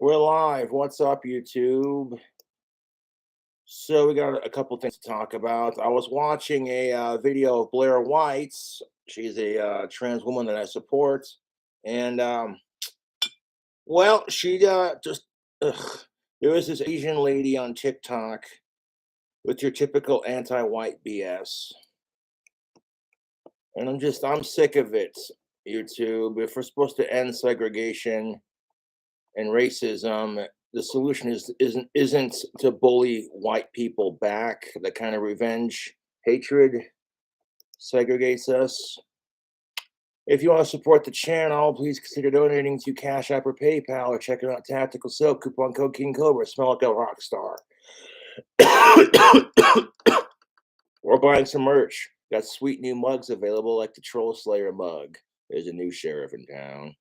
We're live. What's up, YouTube? So we got a couple things to talk about. I was watching a video of Blair White's. She's a trans woman that I support, and well, she just ugh, there was this Asian lady on TikTok with your typical anti-white BS, and I'm sick of it. YouTube. If we're supposed to end segregation and racism, the solution isn't to bully white people back. The kind of revenge hatred segregates us. If you want to support the channel, please consider donating to Cash App or PayPal, or checking out Tactical Soap, coupon code KingCobra. Smell like a rock star. Or buying some merch. Got sweet new mugs available, like the Troll Slayer mug. There's a new sheriff in town.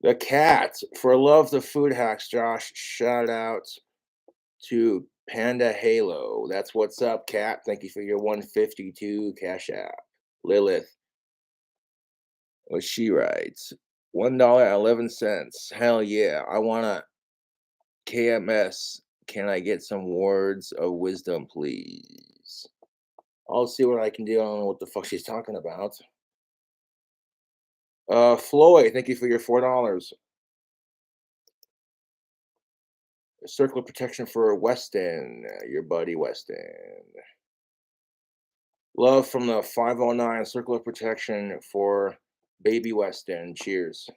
The cat for love the food hacks, Josh. Shout out to Panda Halo. That's what's up, cat. Thank you for your 152 Cash App. Lilith, what she writes, $1.11. Hell yeah. I want a KMS. Can I get some words of wisdom, please? I'll see what I can do. I don't know what the fuck she's talking about. Floyd, thank you for your $4. Circle of protection for Weston, your buddy Weston. Love from the 509, circle of protection for baby Weston. Cheers.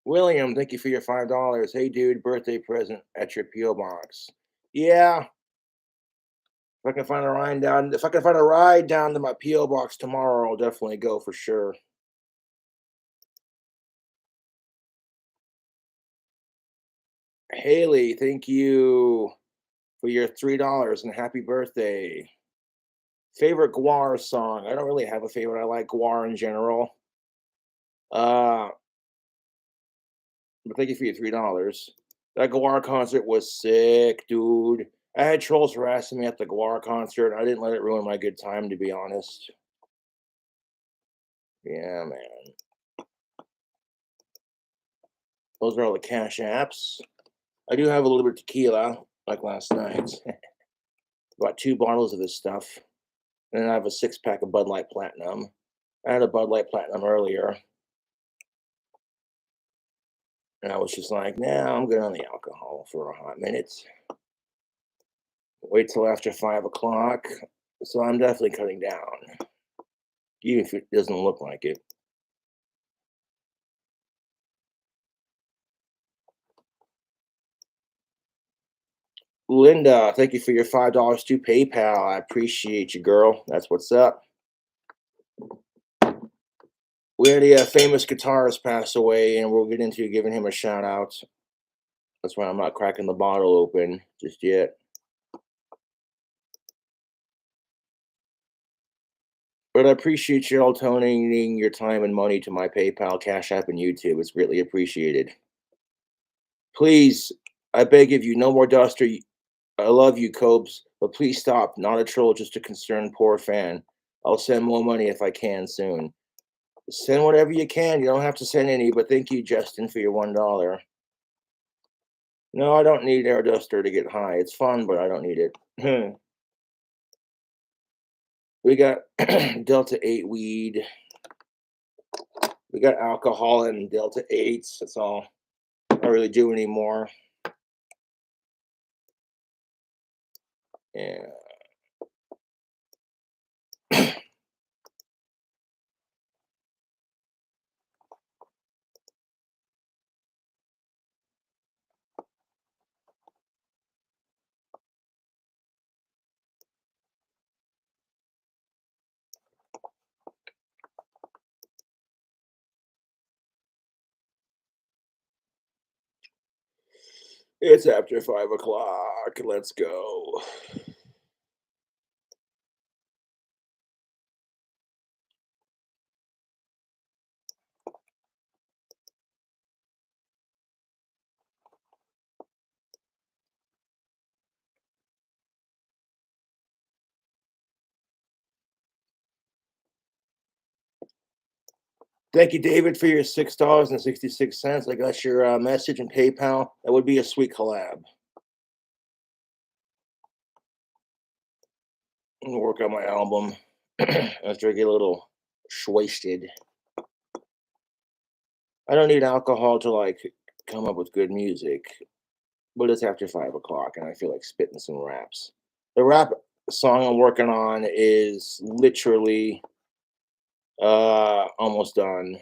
William, thank you for your $5. Hey, dude, birthday present at your P.O Box. Yeah. If I can find a ride down to my P.O Box tomorrow, I'll definitely go for sure. Haley, thank you for your $3 and happy birthday. Favorite Guar song? I don't really have a favorite. I like Guar in general. But thank you for your $3. That Guar concert was sick, dude. I had trolls harassing me at the Guar concert. I didn't let it ruin my good time, to be honest. Yeah, man. Those are all the cash apps. I do have a little bit of tequila, like last night. About 2 bottles of this stuff. And then I have a 6-pack of Bud Light Platinum. I had a Bud Light Platinum earlier. And I was just like, nah, I'm good on the alcohol for a hot minute. Wait till after 5 o'clock. So I'm definitely cutting down, even if it doesn't look like it. Linda, thank you for your $5 to PayPal. I appreciate you, girl. That's what's up. We had a famous guitarist pass away, and we'll get into giving him a shout out. That's why I'm not cracking the bottle open just yet. But I appreciate you all donating your time and money to my PayPal, Cash App, and YouTube. It's greatly appreciated. Please, I beg of you, no more Duster. I love you, Cobes, but please stop. Not a troll, just a concerned poor fan. I'll send more money if I can soon. Send whatever you can. You don't have to send any, but thank you, Justin, for your $1. No, I don't need Air Duster to get high. It's fun, but I don't need it. We got Delta 8 weed. We got alcohol and Delta 8s. That's all I really do anymore. Yeah. It's after 5 o'clock. Let's go. Thank you, David, for your $6.66. I got your message and PayPal. That would be a sweet collab. I'm gonna work on my album after I get a little wasted. I don't need alcohol to like come up with good music, but it's after 5 o'clock and I feel like spitting some raps. The rap song I'm working on is literally almost done.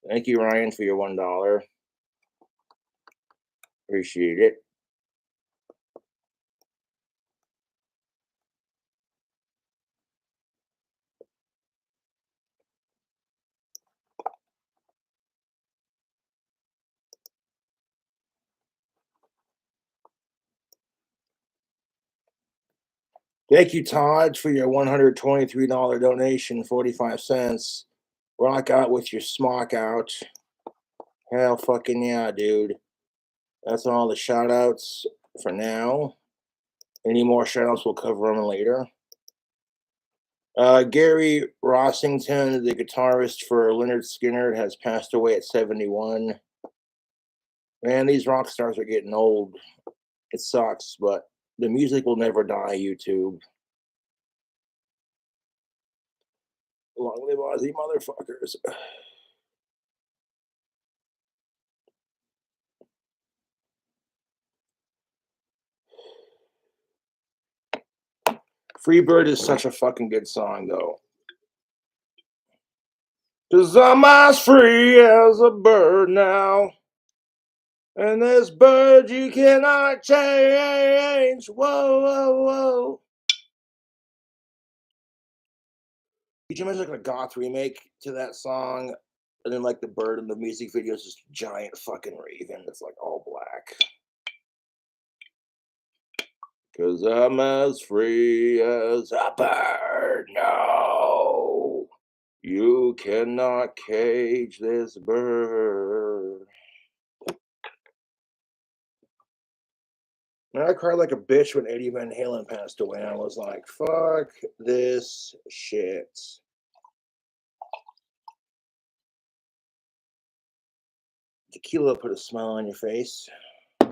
Thank you, Ryan, for your $1. Appreciate it. Thank you, Todd, for your $123 donation, 45 cents. Rock out with your smock out. Hell fucking yeah, dude. That's all the shout outs for now. Any more shout outs, we'll cover them later. Gary Rossington, the guitarist for Leonard Skinner, has passed away at 71. Man, these rock stars are getting old. It sucks, but the music will never die, YouTube. Long live Ozzy, motherfuckers. Freebird is such a fucking good song, though. 'Cause I'm as free as a bird now. And this bird you cannot change. Whoa, whoa, whoa. Could you imagine like a Goth remake to that song? And then like the bird in the music video is just a giant fucking raven that's like all black. 'Cause I'm as free as a bird. No. You cannot cage this bird. And I cried like a bitch when Eddie Van Halen passed away. I was like, fuck this shit. Tequila put a smile on your face. Yeah.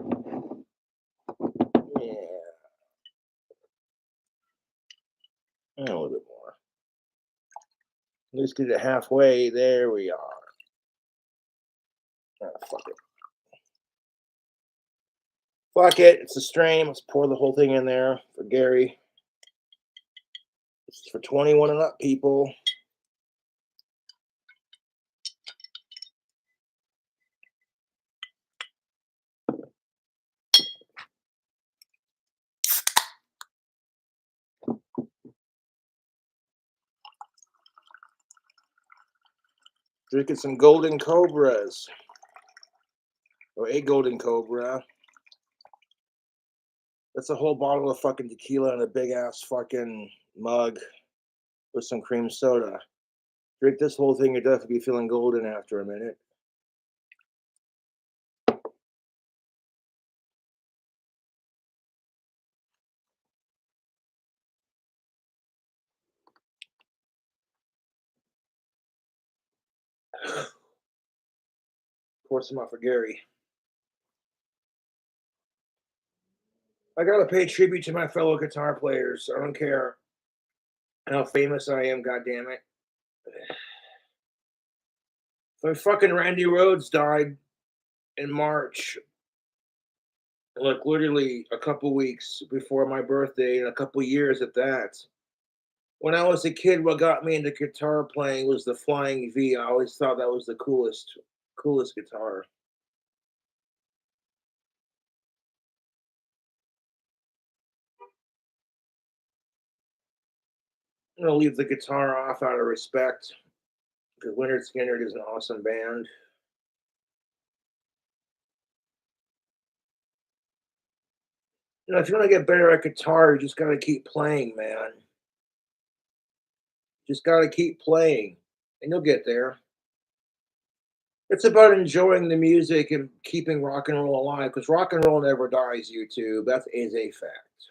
A little bit more. Let's get it halfway. There we are. Oh, fuck it. Fuck it. It's a strain. Let's pour the whole thing in there for Gary. This is for 21 and up people. Drinking some golden cobras. Or a golden cobra. That's a whole bottle of fucking tequila in a big ass fucking mug with some cream soda. Drink this whole thing, you'll definitely be feeling golden after a minute. Pour some out for Gary. I gotta pay tribute to my fellow guitar players. I don't care how famous I am, goddammit. So fucking Randy Rhoads died in March. Like literally a couple weeks before my birthday and a couple years at that. When I was a kid, what got me into guitar playing was the Flying V. I always thought that was the coolest guitar. I'm gonna leave the guitar off out of respect because Leonard Skinner is an awesome band. If you want to get better at guitar, you just gotta keep playing, man. Just gotta keep playing, and you'll get there. It's about enjoying the music and keeping rock and roll alive because rock and roll never dies, YouTube. That is a fact.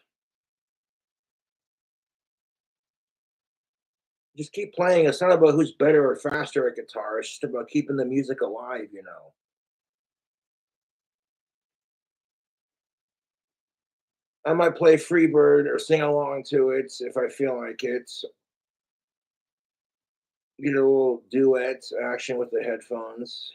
Just keep playing. It's not about who's better or faster at guitar. It's just about keeping the music alive, you know. I might play Freebird or sing along to it if I feel like it. Get a little duet action with the headphones.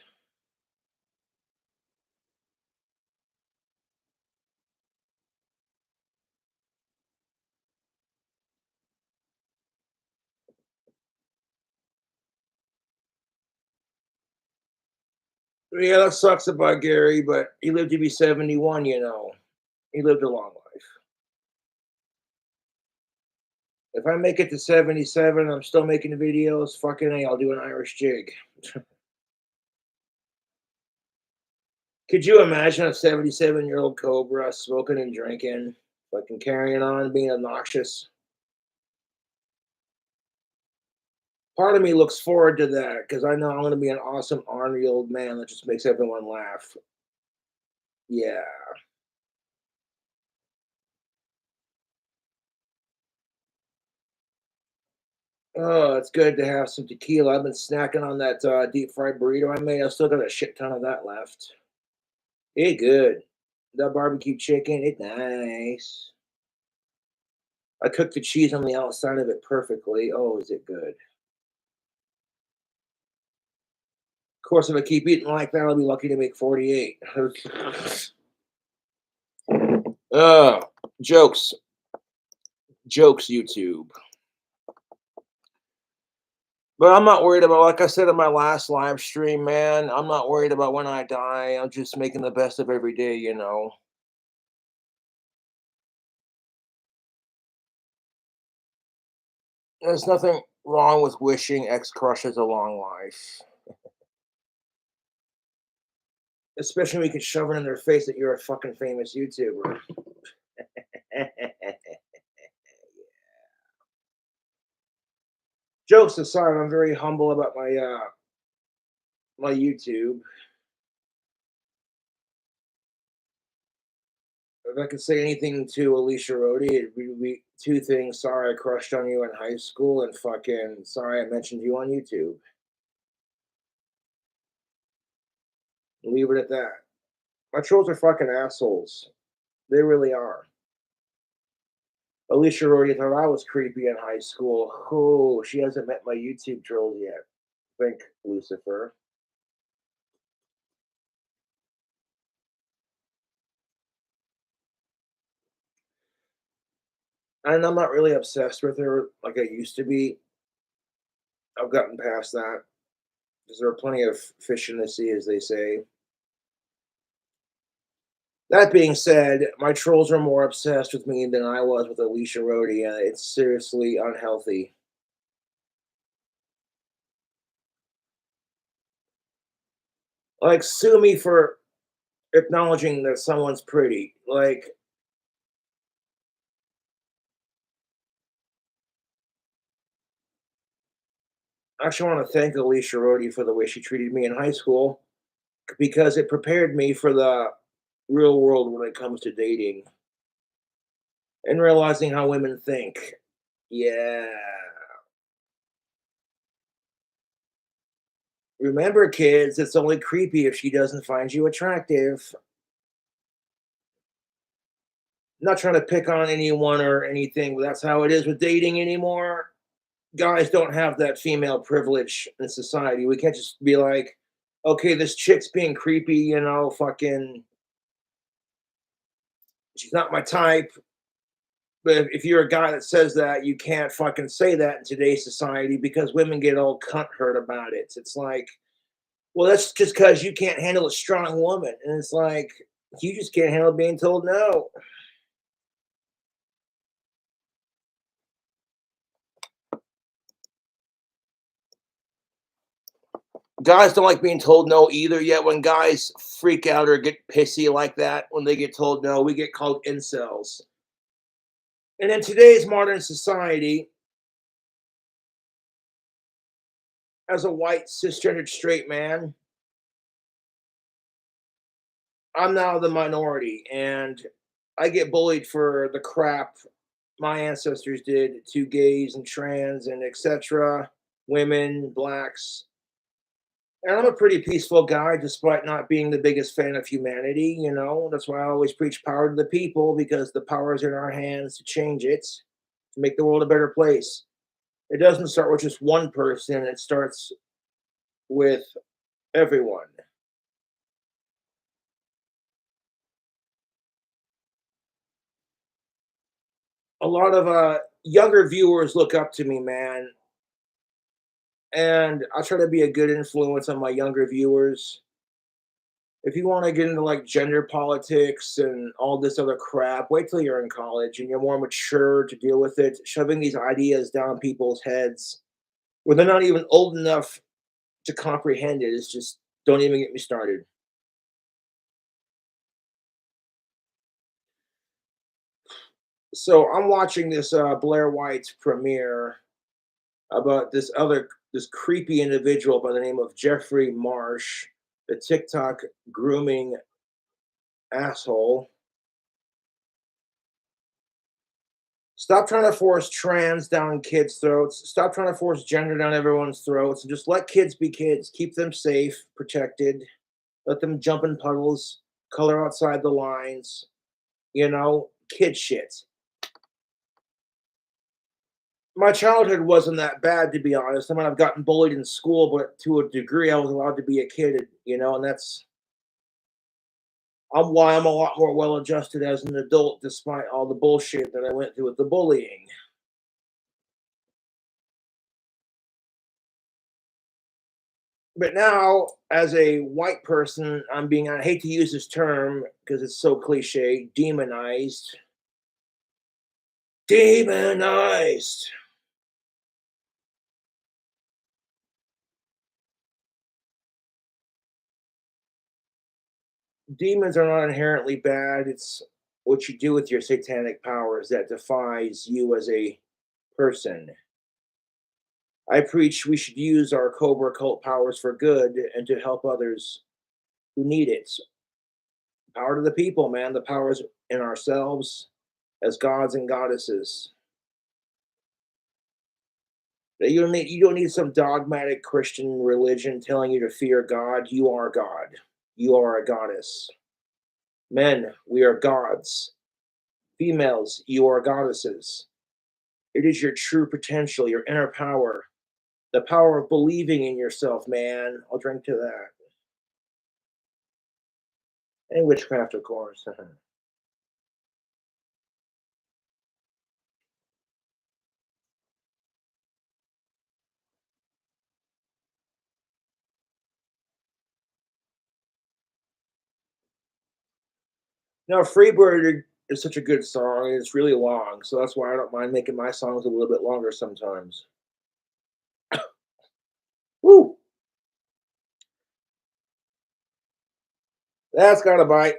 Yeah, that sucks about Gary, but he lived to be 71, you know. He lived a long life. If I make it to 77, I'm still making videos. Fucking A, I'll do an Irish jig. Could you imagine a 77-year-old Cobra smoking and drinking, fucking carrying on, being obnoxious? Part of me looks forward to that because I know I'm going to be an awesome, ornery old man that just makes everyone laugh. Yeah. Oh, it's good to have some tequila. I've been snacking on that deep fried burrito I made. I still got a shit ton of that left. It good. That barbecue chicken, it nice. I cooked the cheese on the outside of it perfectly. Oh, is it good? Of course, if I keep eating like that, I'll be lucky to make 48. uh, jokes, jokes, YouTube. But I'm not worried about, like I said in my last live stream, man. I'm not worried about when I die. I'm just making the best of every day, you know. There's nothing wrong with wishing ex crushes a long life, especially when you can shove it in their face that you're a fucking famous YouTuber. Jokes aside, I'm very humble about my YouTube. If I could say anything to Alicia Rhodey, it'd be two things. Sorry I crushed on you in high school, and fucking sorry I mentioned you on YouTube. Leave it at that. My trolls are fucking assholes. They really are. Alicia Rhodey thought I was creepy in high school. Oh, she hasn't met my YouTube trolls yet. Think, Lucifer. And I'm not really obsessed with her like I used to be. I've gotten past that because there are plenty of fish in the sea, as they say. That being said, my trolls are more obsessed with me than I was with Alicia Rhodey, and it's seriously unhealthy. Like, sue me for acknowledging that someone's pretty. Like, I actually want to thank Alicia Rhodey for the way she treated me in high school because it prepared me for the real world when it comes to dating and realizing how women think. Yeah. Remember, kids, it's only creepy if she doesn't find you attractive. Not trying to pick on anyone or anything, but that's how it is with dating anymore. Guys don't have that female privilege in society. We can't just be like, okay, this chick's being creepy, you know, fucking, she's not my type. But if you're a guy that says that, you can't fucking say that in today's society because women get all cunt hurt about it. It's like, well, that's just because you can't handle a strong woman. And it's like, you just can't handle being told no. Guys don't like being told no either. Yet when guys freak out or get pissy like that when they get told no, we get called incels. And in today's modern society, as a white cisgendered straight man, I'm now the minority, and I get bullied for the crap my ancestors did to gays and trans and etc., women, blacks. And I'm a pretty peaceful guy, despite not being the biggest fan of humanity. That's why I always preach power to the people, because the power is in our hands to change it, to make the world a better place. It doesn't start with just one person, it starts with everyone. A lot of younger viewers look up to me, man, and I try to be a good influence on my younger viewers. If you want to get into like gender politics and all this other crap, wait till you're in college and you're more mature to deal with it. Shoving these ideas down people's heads when they're not even old enough to comprehend it is just, don't even get me started. So I'm watching this Blair White's premiere about this creepy individual by the name of Jeffrey Marsh, the TikTok grooming asshole. Stop trying to force trans down kids' throats. Stop trying to force gender down everyone's throats, and just let kids be kids. Keep them safe, protected. Let them jump in puddles, color outside the lines. Kid shit. My childhood wasn't that bad, to be honest. I mean, I've gotten bullied in school, but to a degree, I was allowed to be a kid, and that's why I'm a lot more well adjusted as an adult, despite all the bullshit that I went through with the bullying. But now, as a white person, I hate to use this term because it's so cliche, demonized. Demonized. Demons are not inherently bad. It's what you do with your satanic powers that defines you as a person. I preach we should use our Cobra cult powers for good and to help others who need it. Power to the people, man. The power's in ourselves as gods and goddesses. You don't need some dogmatic Christian religion telling you to fear God. You are God. You are a goddess. Men, we are gods. Females, you are goddesses. It is your true potential, your inner power, the power of believing in yourself, man. I'll drink to that. And witchcraft, of course. Now, Freebird is such a good song, and it's really long, so that's why I don't mind making my songs a little bit longer sometimes. Woo! That's got a bite.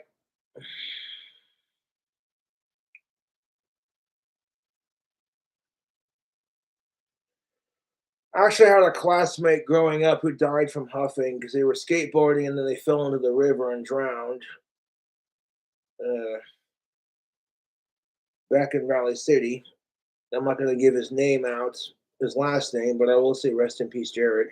I actually had a classmate growing up who died from huffing because they were skateboarding and then they fell into the river and drowned. Uh, Back in Valley City. I'm not going to give his name out, his last name, but I will say rest in peace, Jared.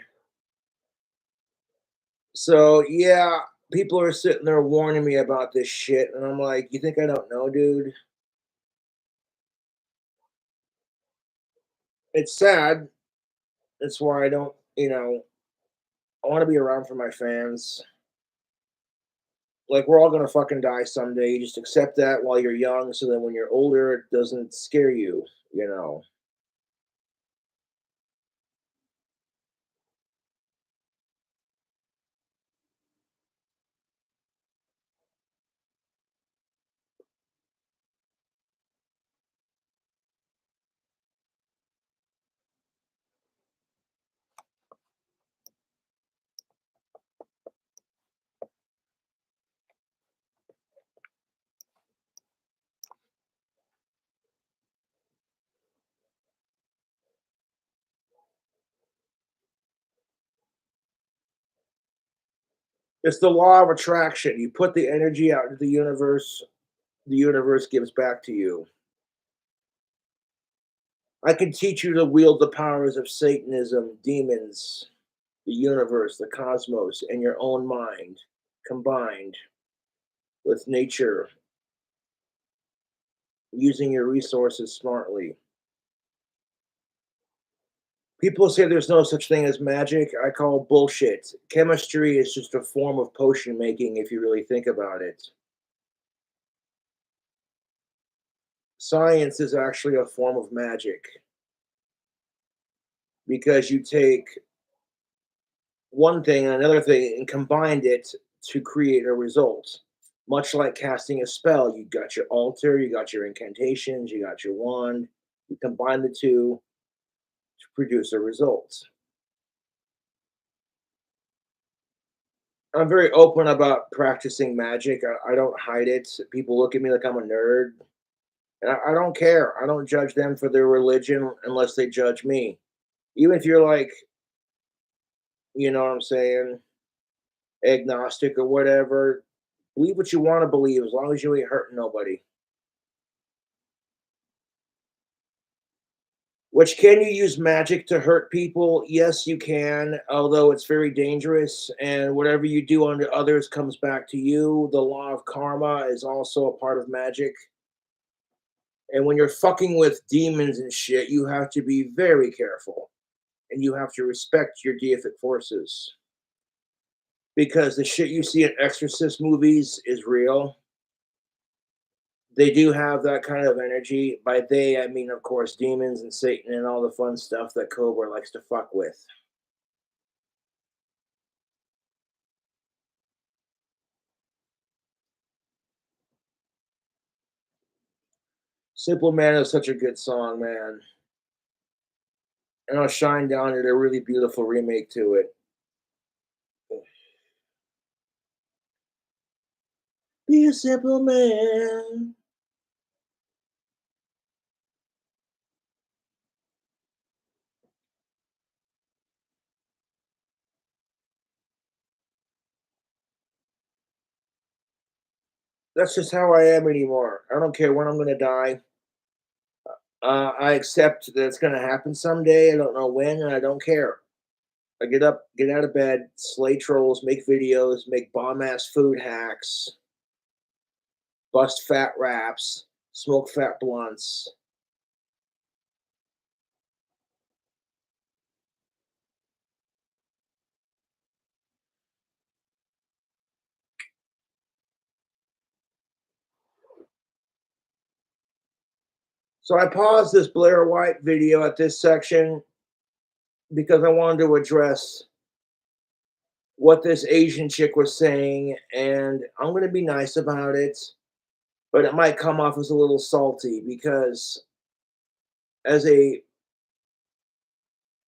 So, yeah, people are sitting there warning me about this shit, and I'm like, you think I don't know, dude? It's sad. That's why I don't, I want to be around for my fans. Like, we're all going to fucking die someday. You just accept that while you're young so that when you're older, it doesn't scare you. It's the law of attraction. You put the energy out into the universe gives back to you. I can teach you to wield the powers of Satanism, demons, the universe, the cosmos, and your own mind combined with nature, using your resources smartly. People say there's no such thing as magic. I call bullshit. Chemistry is just a form of potion making if you really think about it. Science is actually a form of magic because you take one thing and another thing and combined it to create a result. Much like casting a spell, you got your altar, you got your incantations, you got your wand. You combine the two to produce a result. I'm very open about practicing magic. I don't hide it. People look at me like I'm a nerd. And I don't care. I don't judge them for their religion unless they judge me. Even if you're like, you know what I'm saying, agnostic or whatever, believe what you want to believe as long as you ain't hurting nobody. Which, can you use magic to hurt people? Yes, you can, although it's very dangerous. And whatever you do unto others comes back to you. The law of karma is also a part of magic. And when you're fucking with demons and shit, you have to be very careful. And you have to respect your deific forces. Because the shit you see in exorcist movies is real. They do have that kind of energy. By they, I mean, of course, demons and Satan and all the fun stuff that Cobra likes to fuck with. Simple Man is such a good song, man. And I'll Shine Down did a really beautiful remake to it. Be a simple man. That's just how I am anymore. I don't care when I'm going to die. I accept that it's going to happen someday. I don't know when, and I don't care. I get up, get out of bed, slay trolls, make videos, make bomb ass food hacks, bust fat raps, smoke fat blunts. So I paused this Blair White video at this section because I wanted to address what this Asian chick was saying, and I'm going to be nice about it, but it might come off as a little salty because as a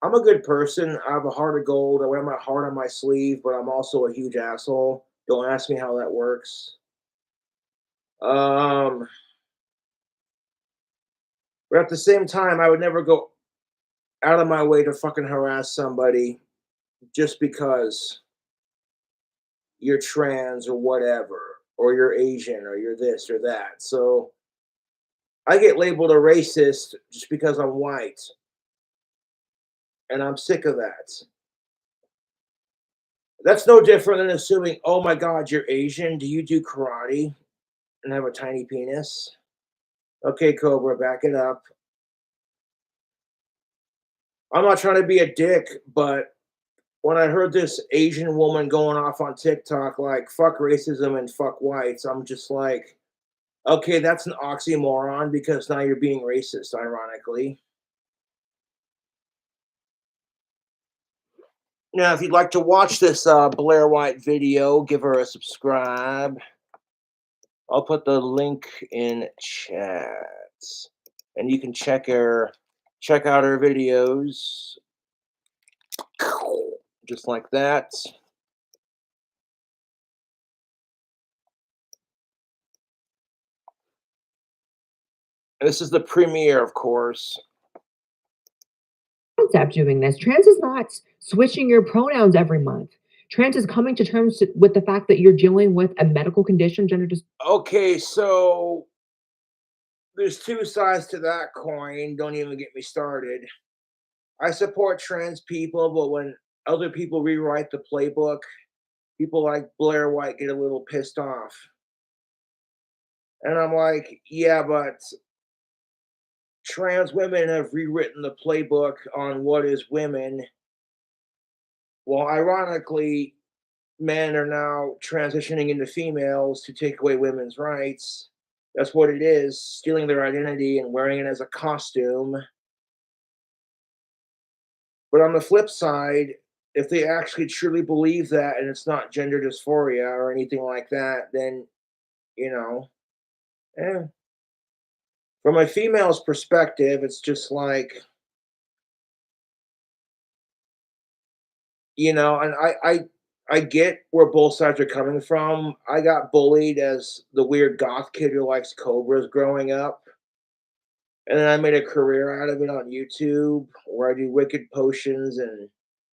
I'm a good person. I have a heart of gold. I wear my heart on my sleeve, but I'm also a huge asshole. Don't ask me how that works. Um, but at the same time, I would never go out of my way to fucking harass somebody just because you're trans or whatever, or you're Asian or you're this or that. So I get labeled a racist just because I'm white, and I'm sick of that. That's no different than assuming, oh my God, you're Asian. Do you do karate and have a tiny penis? Okay, Cobra, back it up. I'm not trying to be a dick, but when I heard this Asian woman going off on TikTok like fuck racism and fuck whites, I'm just like, okay, that's an oxymoron because now you're being racist, ironically. Now, if you'd like to watch this Blair White video, give her a subscribe. I'll put the link in chat, and you can check out her videos, just like that. This is the premiere, of course. Concept doing this. Trans is not switching your pronouns every month. Trans is coming to terms with the fact that you're dealing with a medical condition, gender Okay, so there's two sides to that coin. Don't even get me started. I support trans people, but when other people rewrite the playbook, people like Blair White get a little pissed off. And I'm like, yeah, but trans women have rewritten the playbook on what is women. Well, ironically, men are now transitioning into females to take away women's rights. That's what it is, stealing their identity and wearing it as a costume. But on the flip side, if they actually truly believe that and it's not gender dysphoria or anything like that, then, you know, eh. From a female's perspective, it's just like, and I get where both sides are coming from. I got bullied as the weird goth kid who likes cobras growing up. And then I made a career out of it on YouTube where I do wicked potions, and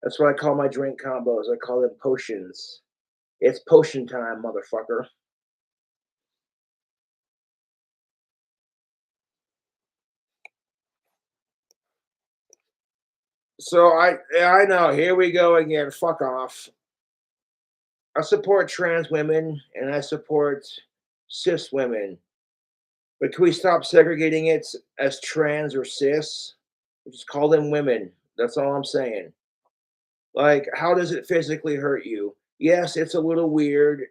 that's what I call my drink combos. I call them potions. It's potion time, motherfucker. So I know, here we go again. Fuck off. I support trans women and I support cis women. But can we stop segregating it as trans or cis? Just call them women. That's all I'm saying. Like, how does it physically hurt you? Yes, it's a little weird,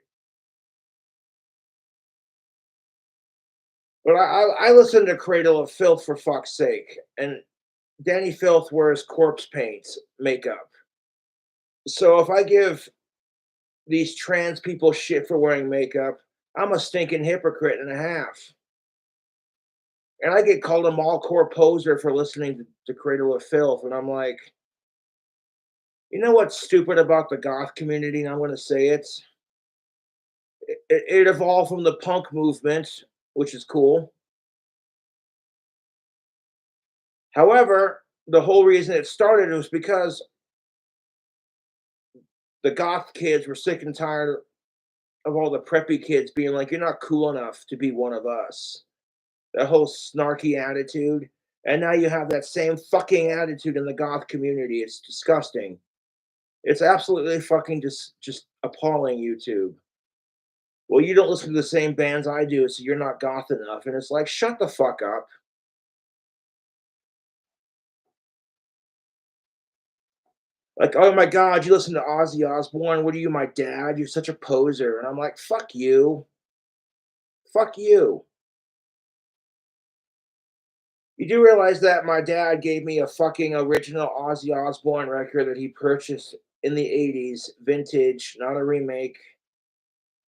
but I listen to Cradle of Filth for fuck's sake, and Danny Filth wears corpse paint makeup. So if I give these trans people shit for wearing makeup, I'm a stinking hypocrite and a half. And I get called a mallcore poser for listening to Cradle of Filth, and I'm like, you know what's stupid about the goth community? And I'm going to say it evolved from the punk movement, which is cool. However, the whole reason it started was because the goth kids were sick and tired of all the preppy kids being like, "You're not cool enough to be one of us." That whole snarky attitude. And now you have that same fucking attitude in the goth community. It's disgusting. It's absolutely fucking just appalling, YouTube. Well, you don't listen to the same bands I do, so you're not goth enough. And it's like, shut the fuck up. Like, oh my God, you listen to Ozzy Osbourne. What are you, my dad? You're such a poser. And I'm like, fuck you. Fuck you. You do realize that my dad gave me a fucking original Ozzy Osbourne record that he purchased in the 80s, vintage, not a remake.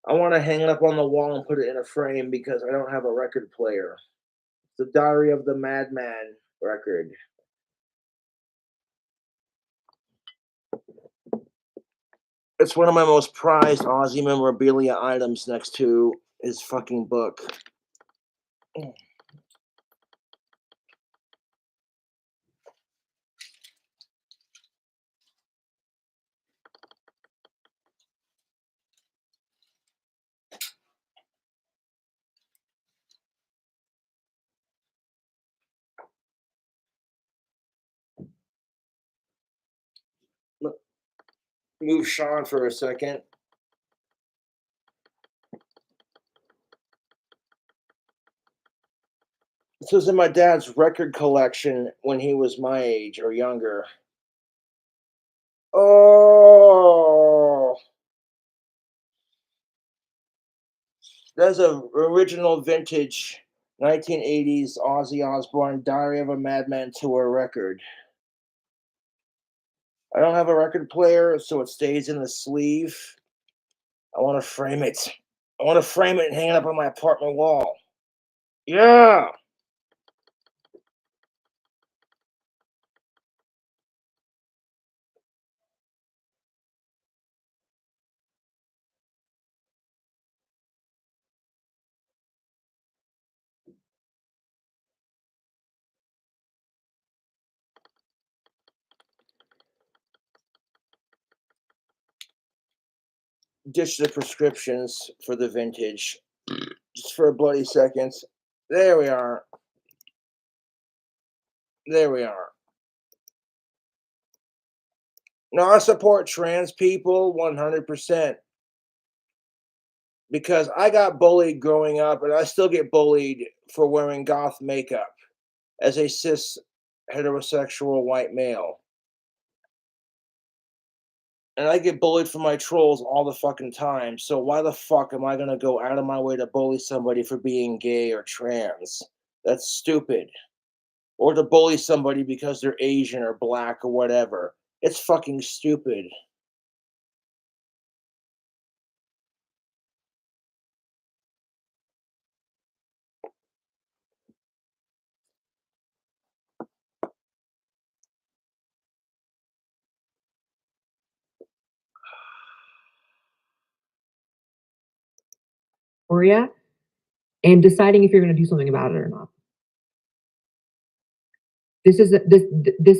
I want to hang it up on the wall and put it in a frame because I don't have a record player. The Diary of the Madman record. It's one of my most prized Ozzy memorabilia items next to his fucking book. Move Sean for a second. This was in my dad's record collection when he was my age or younger. Oh, there's a original vintage 1980s Ozzy Osbourne Diary of a Madman tour record. I don't have a record player, so it stays in the sleeve. I want to frame it. I want to frame it and hang it up on my apartment wall. Yeah. Ditch the prescriptions for the vintage. Just for a bloody second. There we are. There we are. No, I support trans people 100% because I got bullied growing up and I still get bullied for wearing goth makeup as a cis heterosexual white male. And I get bullied from my trolls all the fucking time. So why the fuck am I gonna go out of my way to bully somebody for being gay or trans? That's stupid. Or to bully somebody because they're Asian or black or whatever. It's fucking stupid. Euphoria and deciding if you're going to do something about it or not. This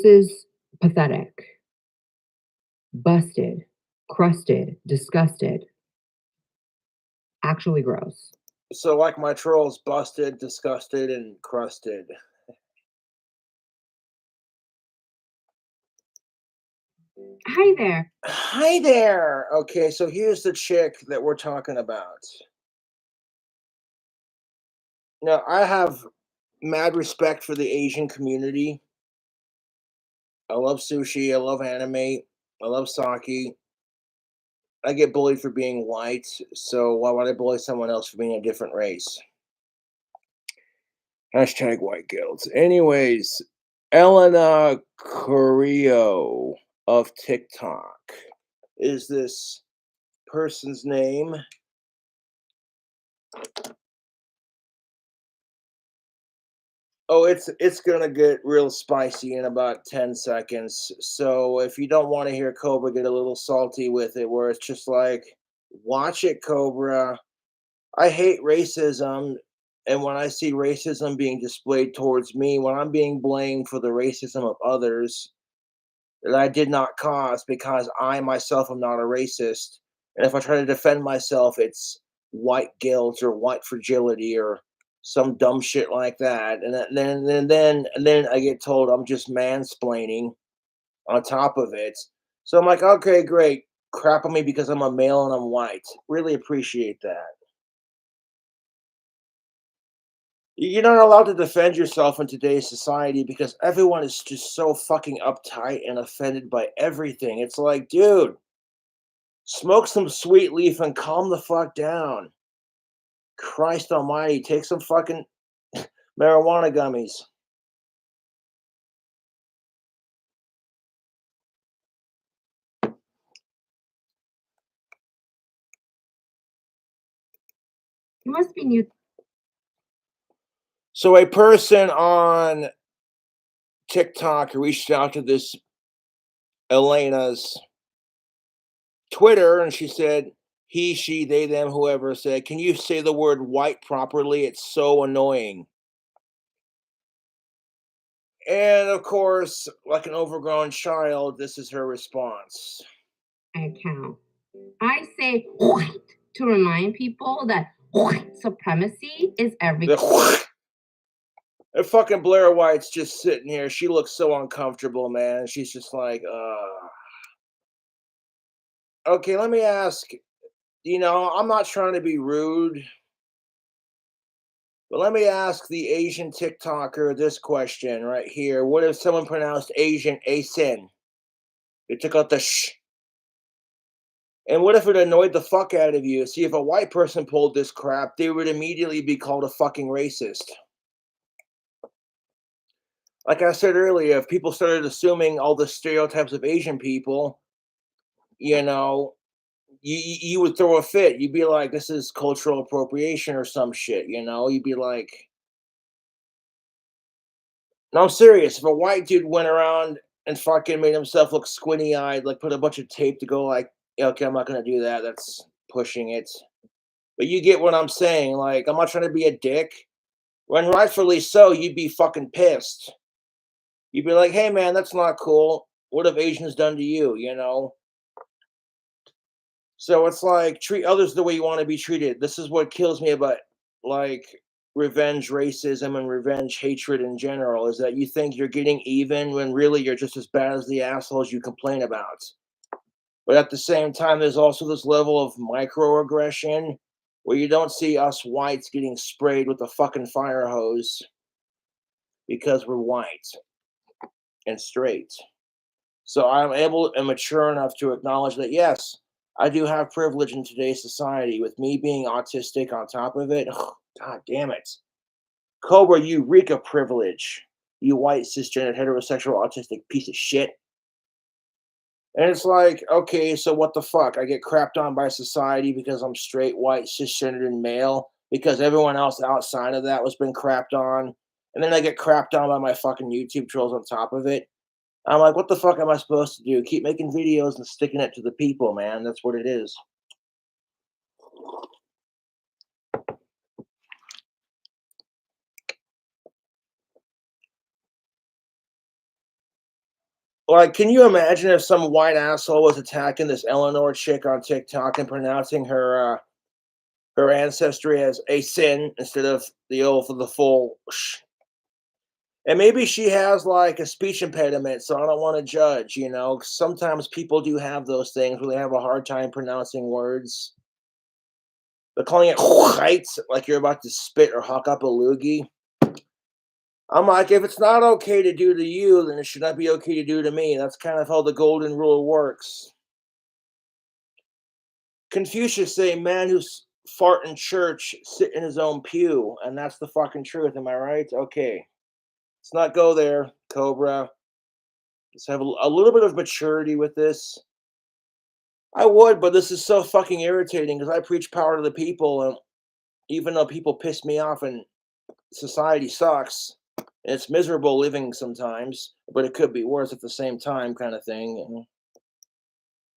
is pathetic. Busted, crusted, disgusted. Actually gross. So like my trolls, busted, disgusted, and crusted. Hi there. Hi there. Okay, so here's the chick that we're talking about. Now, I have mad respect for the Asian community. I love sushi. I love anime. I love sake. I get bullied for being white, so why would I bully someone else for being a different race? Hashtag white guilt. Anyways, Elena Carrillo of TikTok is this person's name. Oh, it's gonna get real spicy in about 10 seconds. So if you don't want to hear Cobra get a little salty with it, where it's just like, watch it, Cobra. I hate racism, and when I see racism being displayed towards me, when I'm being blamed for the racism of others that I did not cause because I myself am not a racist, and if I try to defend myself, it's white guilt or white fragility or some dumb shit like that, and then I get told I'm just mansplaining on top of it. So I'm like, okay, great, crap on me because I'm a male and I'm white. Really appreciate that. You're not allowed to defend yourself in today's society because everyone is just so fucking uptight and offended by everything. It's like, dude, smoke some sweet leaf and calm the fuck down. Christ almighty, take some fucking marijuana gummies. You must be new. So a person on TikTok reached out to this Elena's Twitter and she said, he, she, they, them, whoever said, can you say the word white properly? It's so annoying. And of course, like an overgrown child, this is her response. Account. I say white to remind people that white supremacy is everything. And fucking Blair White's just sitting here. She looks so uncomfortable, man. She's just like, okay, let me ask. I'm not trying to be rude, but let me ask the Asian TikToker this question right here. What if someone pronounced Asian Asin? They took out the sh. And what if it annoyed the fuck out of you? See, if a white person pulled this crap, they would immediately be called a fucking racist. Like I said earlier, if people started assuming all the stereotypes of Asian people, you know, you would throw a fit. You'd be like, this is cultural appropriation or some shit, You'd be like, no, I'm serious. If a white dude went around and fucking made himself look squinty eyed, like put a bunch of tape to go like, yeah, okay, I'm not gonna do that. That's pushing it. But you get what I'm saying. Like, I'm not trying to be a dick. When rightfully so, you'd be fucking pissed. You'd be like, hey man, that's not cool. What have Asians done to you? So it's like treat others the way you want to be treated. This is what kills me about like revenge racism and revenge hatred in general, is that you think you're getting even when really you're just as bad as the assholes you complain about. But at the same time, there's also this level of microaggression where you don't see us whites getting sprayed with a fucking fire hose because we're white and straight. So I'm able and mature enough to acknowledge that, yes, I do have privilege in today's society. With me being autistic on top of it, god damn it. Cobra, you reek of privilege. You white, cisgendered, heterosexual, autistic piece of shit. And it's like, okay, so what the fuck? I get crapped on by society because I'm straight, white, cisgendered, and male, because everyone else outside of that was been crapped on. And then I get crapped on by my fucking YouTube trolls on top of it. I'm like, what the fuck am I supposed to do? Keep making videos and sticking it to the people, man. That's what it is. Like, can you imagine if some white asshole was attacking this Eleanor chick on TikTok and pronouncing her ancestry as a sin instead of the oath of the full and maybe she has like a speech impediment, so I don't want to judge, you know. Sometimes people do have those things where they have a hard time pronouncing words. They're calling it heights, like you're about to spit or hawk up a loogie. I'm like, if it's not okay to do to you, then it should not be okay to do to me. That's kind of how the golden rule works. Confucius say, man who's fart in church, sit in his own pew. And that's the fucking truth. Am I right? Okay. Let's not go there, Cobra. Let's have a little bit of maturity with this. I would, but this is so fucking irritating because I preach power to the people. And even though people piss me off and society sucks, and it's miserable living sometimes, but it could be worse at the same time, kind of thing.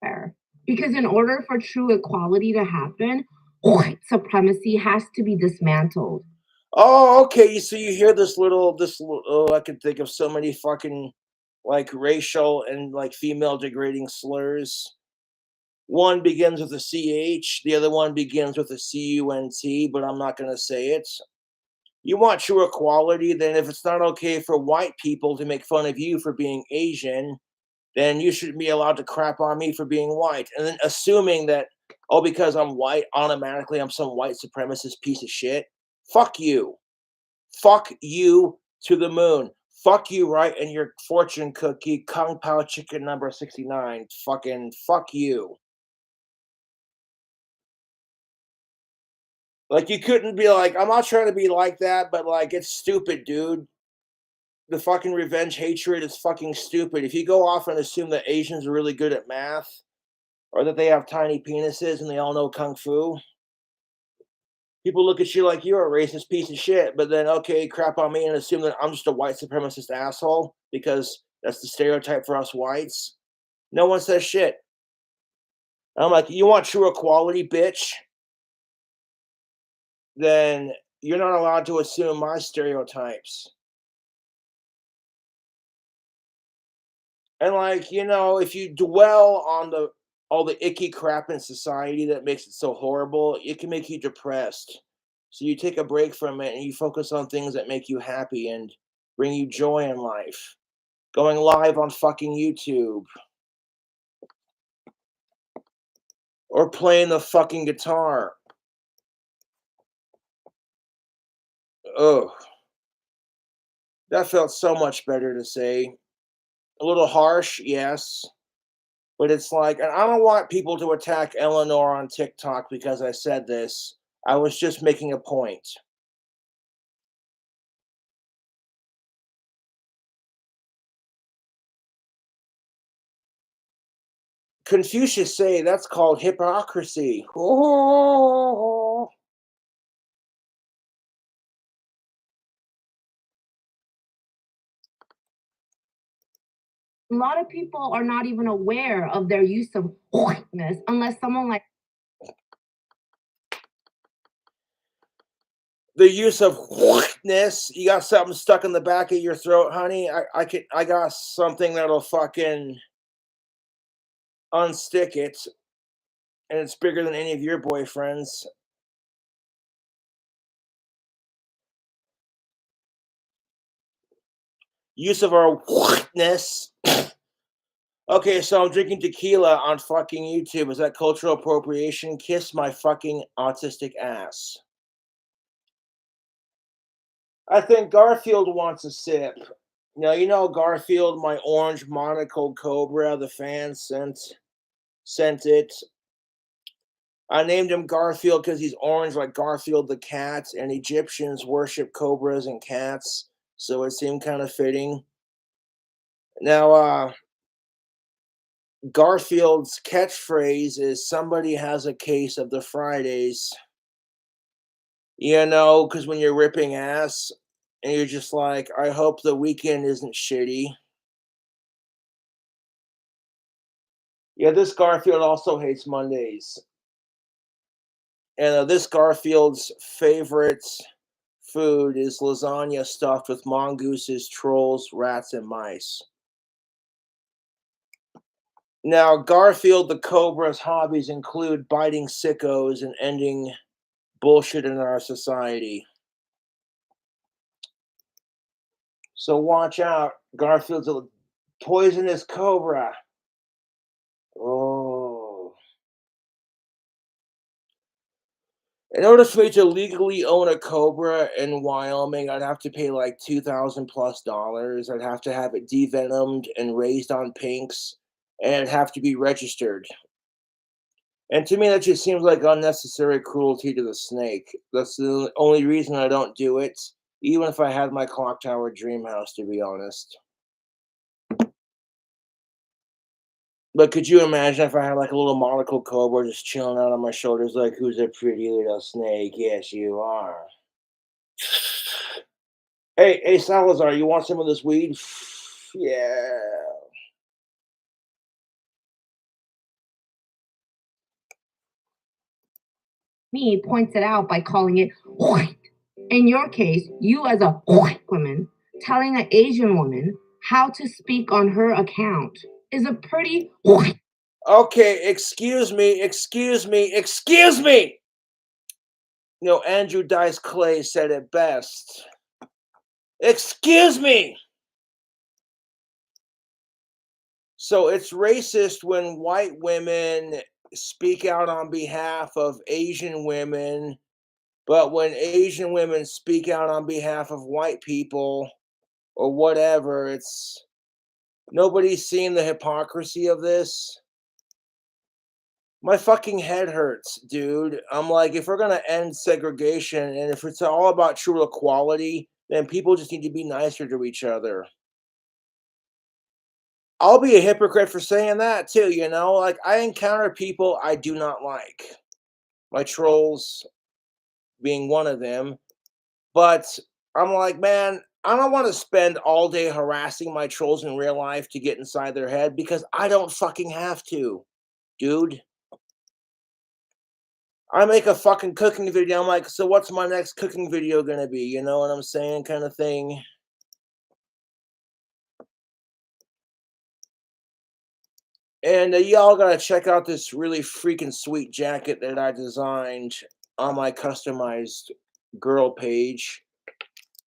Fair. Because in order for true equality to happen, white supremacy has to be dismantled. Oh, okay. So you hear oh, I can think of so many fucking like racial and like female degrading slurs. One begins with a CH, the other one begins with a CUNT, but I'm not going to say it. You want true equality, then if it's not okay for white people to make fun of you for being Asian, then you shouldn't be allowed to crap on me for being white. And then assuming that, oh, because I'm white, automatically I'm some white supremacist piece of shit. Fuck you. Fuck you to the moon. Fuck you right in your fortune cookie, Kung Pao chicken number 69. Fucking fuck you. Like, you couldn't be like, I'm not trying to be like that, but like, it's stupid, dude. The fucking revenge hatred is fucking stupid. If you go off and assume that Asians are really good at math, or that they have tiny penises and they all know kung fu, people look at you like you're a racist piece of shit, but then, okay, crap on me and assume that I'm just a white supremacist asshole because that's the stereotype for us whites. No one says shit. I'm like, you want true equality, bitch? Then you're not allowed to assume my stereotypes. And like, you know, if you dwell on the all the icky crap in society that makes it so horrible, it can make you depressed. So you take a break from it and you focus on things that make you happy and bring you joy in life. Going live on fucking YouTube or playing the fucking guitar. Oh, that felt so much better to say. A little harsh, yes. But it's like, and I don't want people to attack Eleanor on TikTok because I said this. I was just making a point. Confucius say that's called hypocrisy. Oh. A lot of people are not even aware of their use of whiteness unless someone like The use of whiteness. You got something stuck in the back of your throat, honey. I got something that'll fucking unstick it, and it's bigger than any of your boyfriends. use of our whiteness. Okay, so I'm drinking tequila on fucking YouTube. Is that cultural appropriation? Kiss my fucking autistic ass. I think Garfield wants a sip. Now, you know Garfield, my orange monocled cobra, the fans sent it. I named him Garfield because he's orange like Garfield the cat, and Egyptians worship cobras and cats, so it seemed kind of fitting. Now, Garfield's catchphrase is somebody has a case of the Fridays. You know, because when you're ripping ass and you're just like, I hope the weekend isn't shitty. Yeah, this Garfield also hates Mondays. And this Garfield's favorite food is lasagna stuffed with mongooses, trolls, rats, and mice. Now, Garfield the Cobra's hobbies include biting sickos and ending bullshit in our society. So watch out. Garfield's a poisonous cobra. Oh. In order for me to legally own a cobra in Wyoming, I'd have to pay like $2,000+. I'd have to have it devenomed and raised on pinks, and it'd have to be registered. And to me, that just seems like unnecessary cruelty to the snake. That's the only reason I don't do it, even if I had my clock tower dream house, to be honest. But could you imagine if I had like a little monocle cobra just chilling out on my shoulders, like, who's a pretty little snake? Yes, you are. Hey, Salazar, you want some of this weed? Yeah. Me points it out by calling it white. In your case, you as a white woman telling an Asian woman how to speak on her account is a pretty white. Okay, excuse me, excuse me, excuse me. You know, Andrew Dice Clay said it best. Excuse me. So it's racist when white women speak out on behalf of Asian women, but when Asian women speak out on behalf of white people or whatever, it's nobody's seen the hypocrisy of this. My fucking head hurts, dude. I'm like, if we're gonna end segregation and if it's all about true equality, then people just need to be nicer to each other. I'll be a hypocrite for saying that too, you know? Like, I encounter people I do not like, my trolls being one of them. But I'm like, man, I don't want to spend all day harassing my trolls in real life to get inside their head because I don't fucking have to, dude. I make a fucking cooking video. I'm like, so what's my next cooking video gonna be? You know what I'm saying? Kind of thing. And y'all gotta check out this really freaking sweet jacket that I designed on my customized girl page.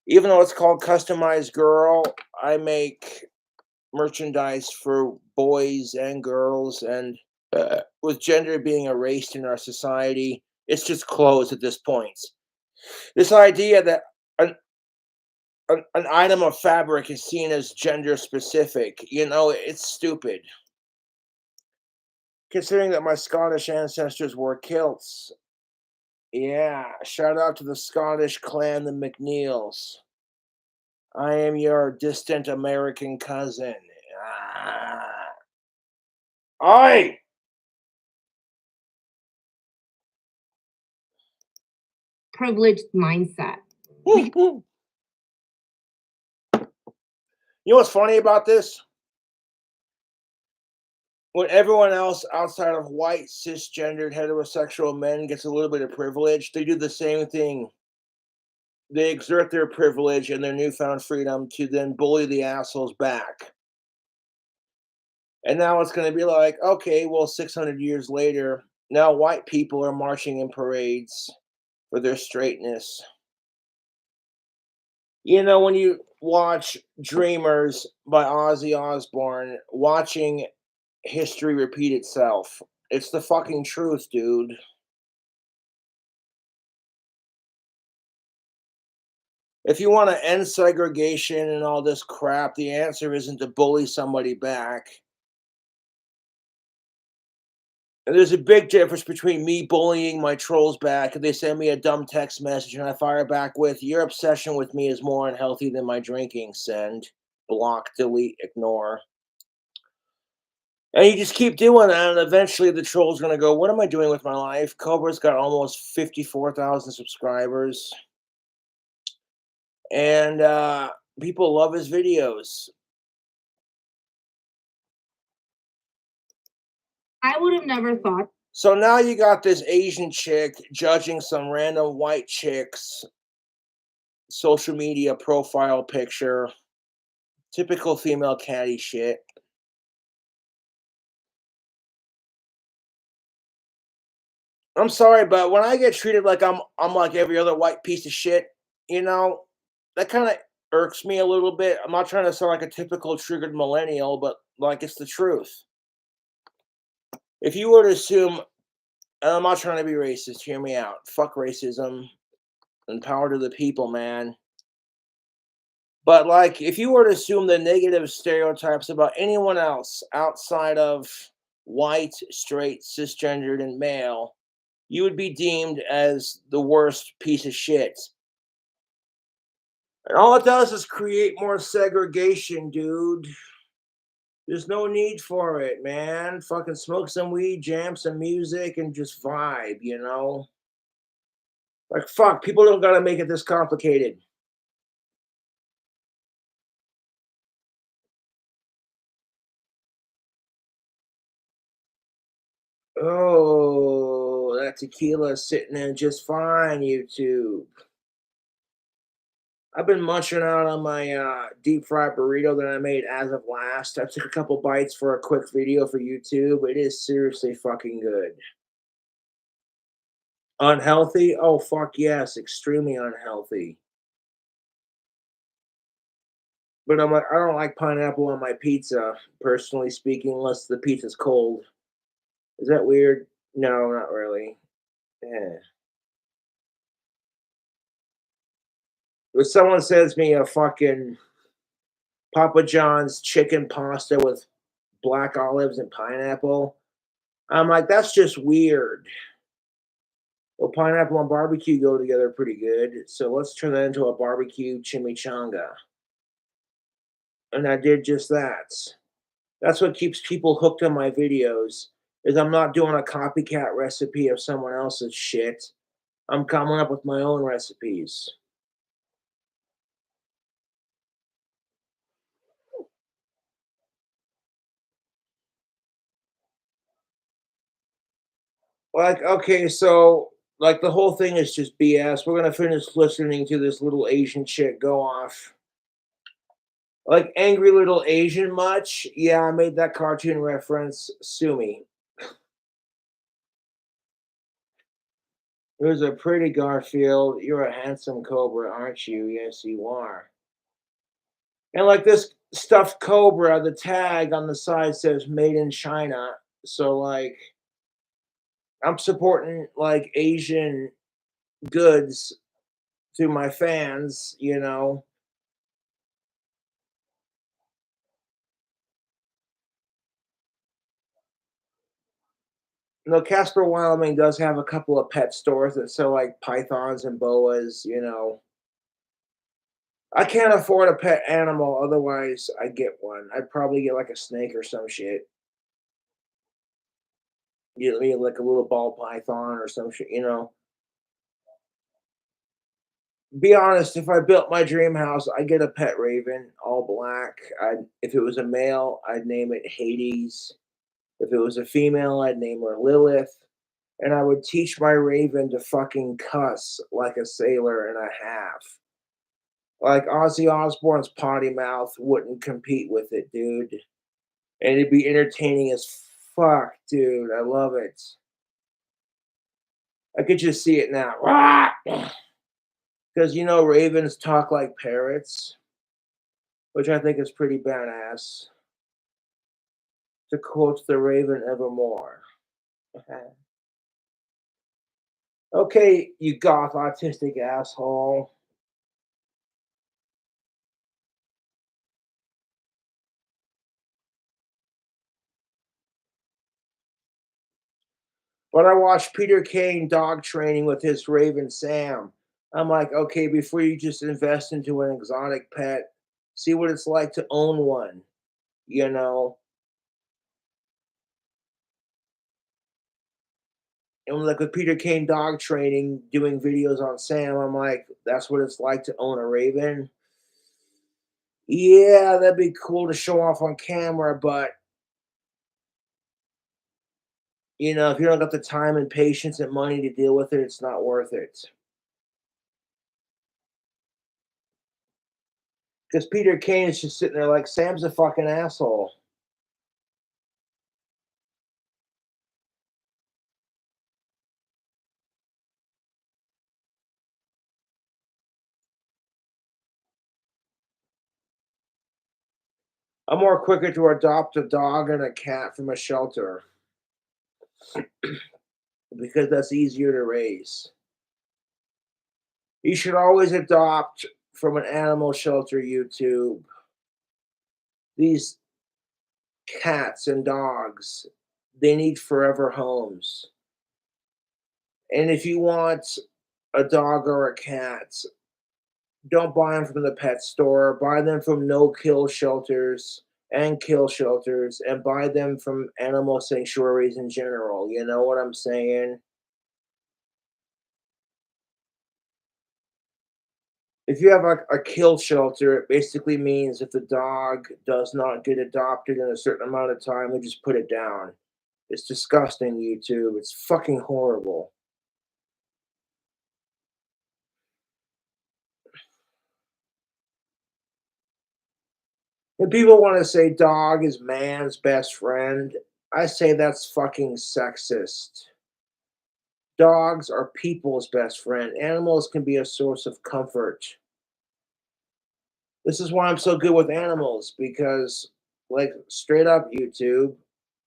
Even though it's called Customized Girl, I make merchandise for boys and girls, and with gender being erased in our society, it's just clothes at this point. This idea that an, an item of fabric is seen as gender specific, you know, it's stupid. Considering that my Scottish ancestors wore kilts. Yeah, shout out to the Scottish clan, the McNeils. I am your distant American cousin. Ah. Oi! Privileged mindset. You know what's funny about this? When everyone else outside of white, cisgendered, heterosexual men gets a little bit of privilege, they do the same thing. They exert their privilege and their newfound freedom to then bully the assholes back. And now it's going to be like, okay, well, 600 years later, now white people are marching in parades for their straightness. You know, watch Dreamers by Ozzy Osbourne, watching history repeat itself. It's the fucking truth, dude. If you want to end segregation and all this crap, the answer isn't to bully somebody back. And there's a big difference between me bullying my trolls back and they send me a dumb text message and I fire back with, "Your obsession with me is more unhealthy than my drinking." Send, block, delete, ignore. And you just keep doing that, and eventually the troll's gonna go, "What am I doing with my life?" Cobra's got almost 54,000 subscribers. And people love his videos. I would have never thought. So now you got this Asian chick judging some random white chick's social media profile picture. Typical female catty shit. I'm sorry, but when I get treated like I'm like every other white piece of shit, you know, that kind of irks me a little bit. I'm not trying to sound like a typical triggered millennial, but like it's the truth. If you were to assume, and I'm not trying to be racist, hear me out. Fuck racism and power to the people, man. But like, if you were to assume the negative stereotypes about anyone else outside of white, straight, cisgendered, and male, you would be deemed as the worst piece of shit. And all it does is create more segregation, dude. There's no need for it, man. Fucking smoke some weed, jam some music, and just vibe, you know? Like, fuck, people don't gotta make it this complicated. Oh, that tequila's sitting in just fine, YouTube. I've been munching out on my deep fried burrito that I made as of last. I took a couple bites for a quick video for YouTube. It is seriously fucking good. Unhealthy? Oh, fuck yes. Extremely unhealthy. But I'm like, I don't like pineapple on my pizza, personally speaking, unless the pizza's cold. Is that weird? No, not really. Yeah. If someone sends me a fucking Papa John's chicken pasta with black olives and pineapple, I'm like, that's just weird. Well, pineapple and barbecue go together pretty good, so let's turn that into a barbecue chimichanga. And I did just that. That's what keeps people hooked on my videos, is I'm not doing a copycat recipe of someone else's shit. I'm coming up with my own recipes. Like, okay, so like the whole thing is just BS. We're gonna finish listening to this little Asian chick go off. Like angry little Asian much? Yeah, I made that cartoon reference. Sue me. There's a pretty Garfield. You're a handsome cobra, aren't you? Yes, you are. And like this stuffed cobra, the tag on the side says made in China. So like I'm supporting like Asian goods to my fans, you know. No, Casper, Wyoming does have a couple of pet stores that sell like pythons and boas, you know. I can't afford a pet animal, otherwise I get one. I'd probably get like a snake or some shit. You know, like a little ball python or some shit, you know. Be honest, if I built my dream house, I'd get a pet raven, all black. If it was a male, I'd name it Hades. If it was a female, I'd name her Lilith. And I would teach my raven to fucking cuss like a sailor and a half. Like Ozzy Osbourne's potty mouth wouldn't compete with it, dude. And it'd be entertaining as fuck, dude. I love it. I could just see it now. Because you know ravens talk like parrots. which I think is pretty badass. To quote the Raven evermore. Okay, you goth autistic asshole. But I watched Peter Kane dog training with his Raven Sam. I'm like, okay, before you just invest into an exotic pet, see what it's like to own one, you know? And like with Peter Kane dog training, doing videos on Sam, I'm like, that's what it's like to own a Raven. Yeah, that'd be cool to show off on camera, but if you don't got the time and patience and money to deal with it, it's not worth it. Because Peter Kane is just sitting there like, Sam's a fucking asshole. I'm more quicker to adopt a dog and a cat from a shelter because that's easier to raise. You should always adopt from an animal shelter, YouTube. These cats and dogs, they need forever homes. And if you want a dog or a cat, don't buy them from the pet store. Buy them from no-kill shelters and kill shelters, and buy them from animal sanctuaries in general. You know what I'm saying? If you have a kill shelter, it basically means if the dog does not get adopted in a certain amount of time, they just put it down. It's disgusting, YouTube. It's fucking horrible. And people want to say dog is man's best friend. I say that's fucking sexist. Dogs are people's best friend. Animals can be a source of comfort. This is why I'm so good with animals because, like, straight up, YouTube,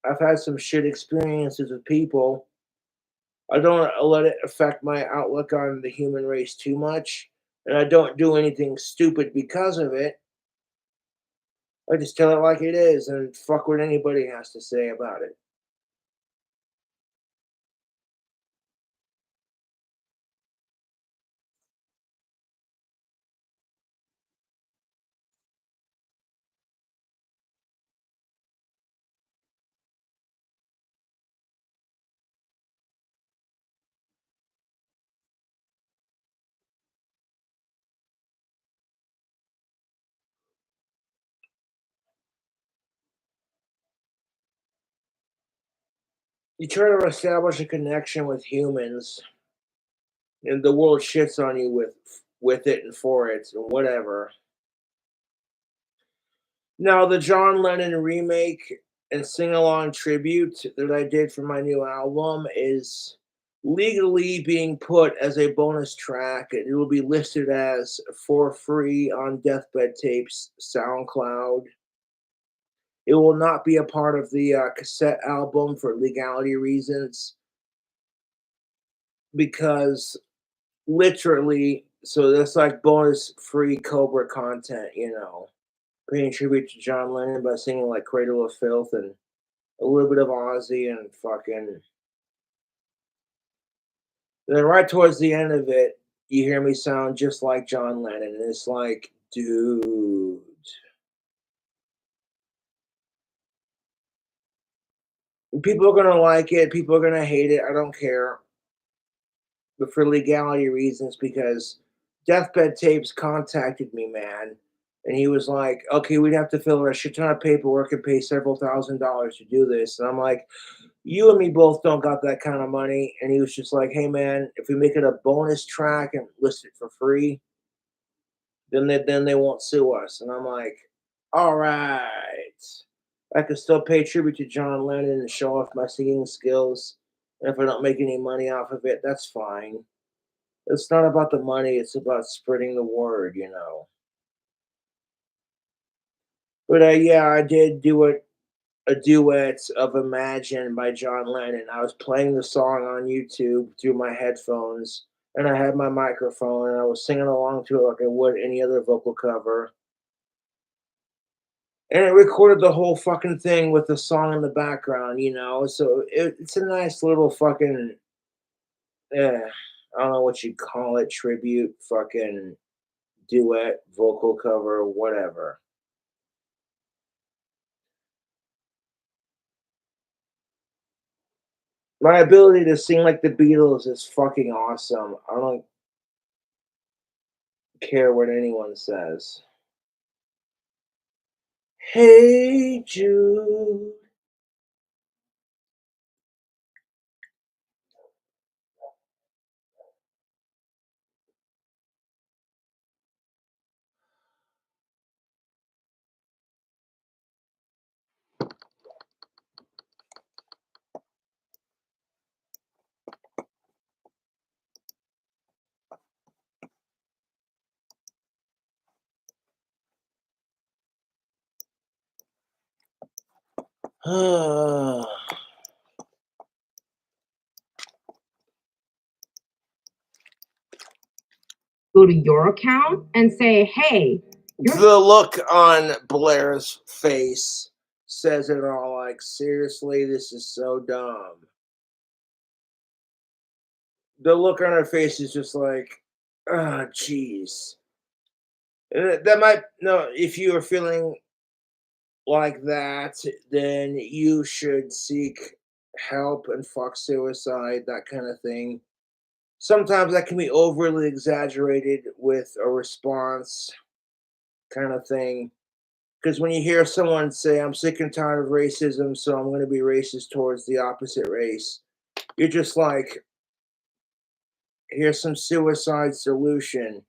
I've had some shit experiences with people. I don't let it affect my outlook on the human race too much, and I don't do anything stupid because of it. I just tell it like it is and fuck what anybody has to say about it. You try to establish a connection with humans, and the world shits on you with it and for it and whatever. Now, the John Lennon remake and sing along tribute that I did for my new album is legally being put as a bonus track. It will be listed as for free on Deathbed Tapes SoundCloud. It will not be a part of the cassette album for legality reasons because literally, so that's like bonus free Cobra content. Paying tribute to John Lennon by singing like Cradle of Filth and a little bit of Ozzy and fucking. Then right towards the end of it, you hear me sound just like John Lennon, and it's like, dude. People are gonna like it. People are gonna hate it. I don't care. But for legality reasons, because Deathbed Tapes contacted me, man, and he was like, "Okay, we'd have to fill out a shit ton of paperwork and pay several $1,000s to do this." And I'm like, you and me both don't got that kind of money. And he was just like, hey man, if we make it a bonus track and list it for free, then they won't sue us. And I'm like, all right. I can still pay tribute to John Lennon and show off my singing skills. And if I don't make any money off of it, that's fine. It's not about the money, it's about spreading the word. But yeah, I did do a duet of Imagine by John Lennon. I was playing the song on YouTube through my headphones, and I had my microphone, and I was singing along to it like I would any other vocal cover. And it recorded the whole fucking thing with the song in the background, So it's a nice little fucking, I don't know what you call it, tribute, fucking duet, vocal cover, whatever. My ability to sing like the Beatles is fucking awesome. I don't care what anyone says. Hey Jude. Go to your account and say, hey, The look on Blair's face says it all. Like, seriously, this is so dumb. The look on her face is just like, ah, jeez. That might no. If you are feeling like that, then you should seek help and fuck suicide, that kind of thing. Sometimes that can be overly exaggerated with a response kind of thing. Because when you hear someone say, I'm sick and tired of racism, so I'm going to be racist towards the opposite race, you're just like, here's some suicide solution.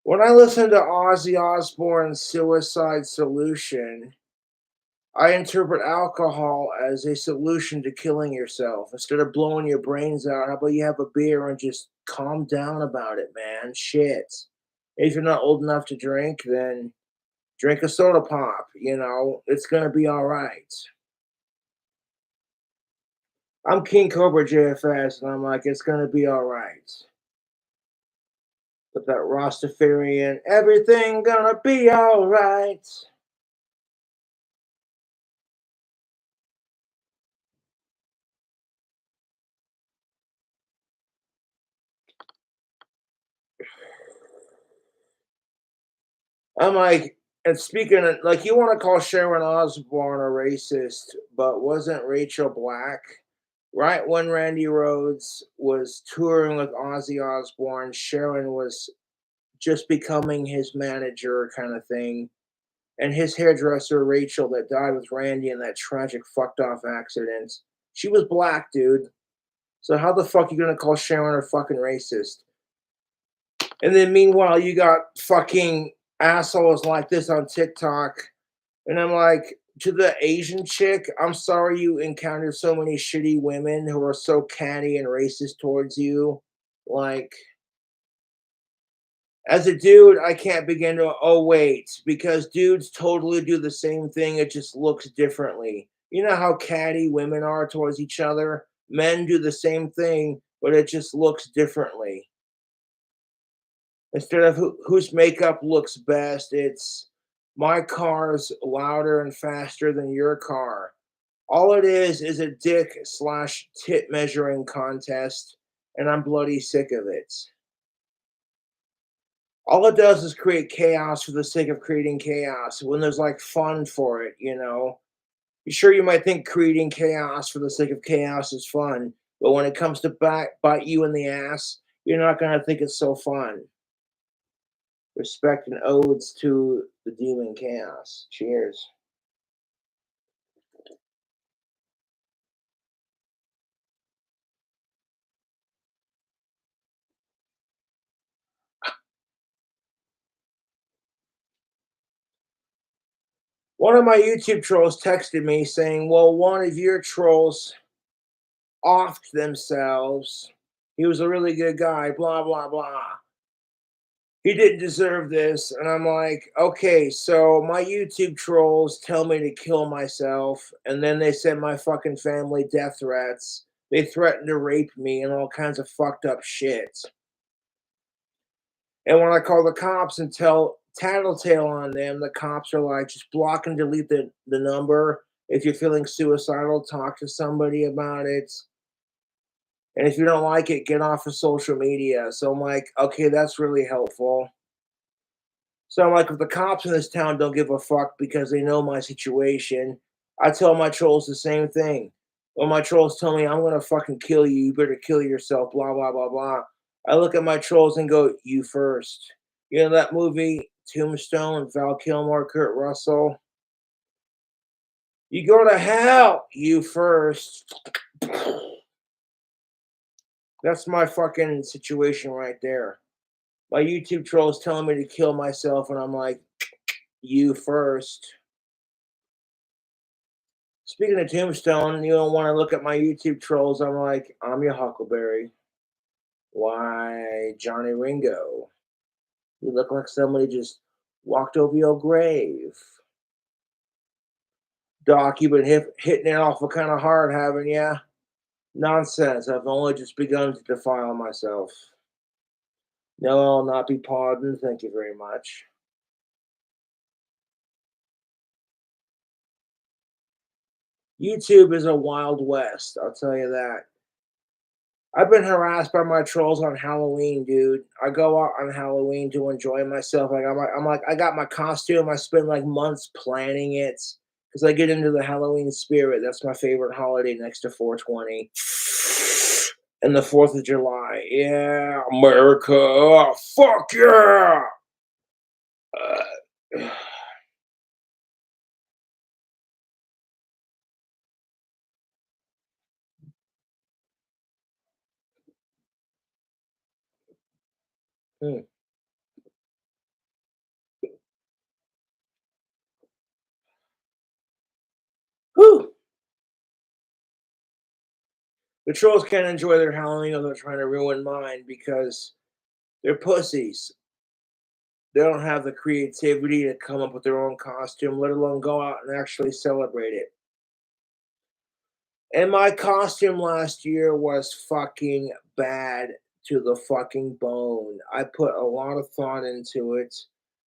When I listen to Ozzy Osbourne's Suicide Solution, I interpret alcohol as a solution to killing yourself. Instead of blowing your brains out, how about you have a beer and just calm down about it, man? Shit. If you're not old enough to drink, then drink a soda pop. It's going to be all right. I'm King Cobra JFS, and I'm like, it's going to be all right. But that Rastafarian, everything gonna be all right. I'm like, and speaking of, like, you want to call Sharon Osbourne a racist, but wasn't Rachel Black? Right when Randy Rhoads was touring with Ozzy Osbourne, Sharon was just becoming his manager, kind of thing. And his hairdresser, Rachel, that died with Randy in that tragic fucked off accident, she was black, dude. So how the fuck you gonna call Sharon a fucking racist? And then meanwhile, you got fucking assholes like this on TikTok. And I'm like, to the Asian chick, I'm sorry you encountered so many shitty women who are so catty and racist towards you. Like, as a dude, I can't begin to, oh, wait, because dudes totally do the same thing. It just looks differently. You know how catty women are towards each other? Men do the same thing, but it just looks differently. Instead of whose makeup looks best, it's my car's louder and faster than your car. All it is a dick slash tit measuring contest, and I'm bloody sick of it. All it does is create chaos for the sake of creating chaos when there's like fun for it. Sure, you might think creating chaos for the sake of chaos is fun, but when it comes to bite you in the ass, you're not gonna think it's so fun. Respect and odes to the demon chaos. Cheers. One of my YouTube trolls texted me saying, well, one of your trolls offed themselves. He was a really good guy, blah, blah, blah. He didn't deserve this. And I'm like, okay, so my YouTube trolls tell me to kill myself, and then they send my fucking family death threats. They threaten to rape me and all kinds of fucked up shit. And when I call the cops and tell tattletale on them, the cops are like, just block and delete the number. If you're feeling suicidal, talk to somebody about it. And if you don't like it, get off of social media. So I'm like, okay, that's really helpful. So I'm like, if the cops in this town don't give a fuck because they know my situation, I tell my trolls the same thing. When my trolls tell me I'm gonna fucking kill you, you better kill yourself, blah blah blah blah. I look at my trolls and go, you first. You know that movie Tombstone, Val Kilmer, Kurt Russell? You go to hell, you first. That's my fucking situation right there. My YouTube trolls telling me to kill myself, and I'm like, you first. Speaking of Tombstone, you don't want to look at my YouTube trolls. I'm like, I'm your Huckleberry. Why, Johnny Ringo? You look like somebody just walked over your grave. Doc, you've been hitting it awful kind of hard, haven't you? Nonsense. I've only just begun to defile myself. No, I'll not be pardoned. Thank you very much. YouTube is a wild west, I'll tell you that. I've been harassed by my trolls on Halloween, dude. I go out on Halloween to enjoy myself. Like, I got my costume. I spend like months planning it because I get into the Halloween spirit. That's my favorite holiday next to 420 and the 4th of July. Yeah, America. Fuck yeah. Uh, hmm. Whew. The trolls can't enjoy their Halloween or they're trying to ruin mine because they're pussies. They don't have the creativity to come up with their own costume, let alone go out and actually celebrate it. And my costume last year was fucking bad to the fucking bone. I put a lot of thought into it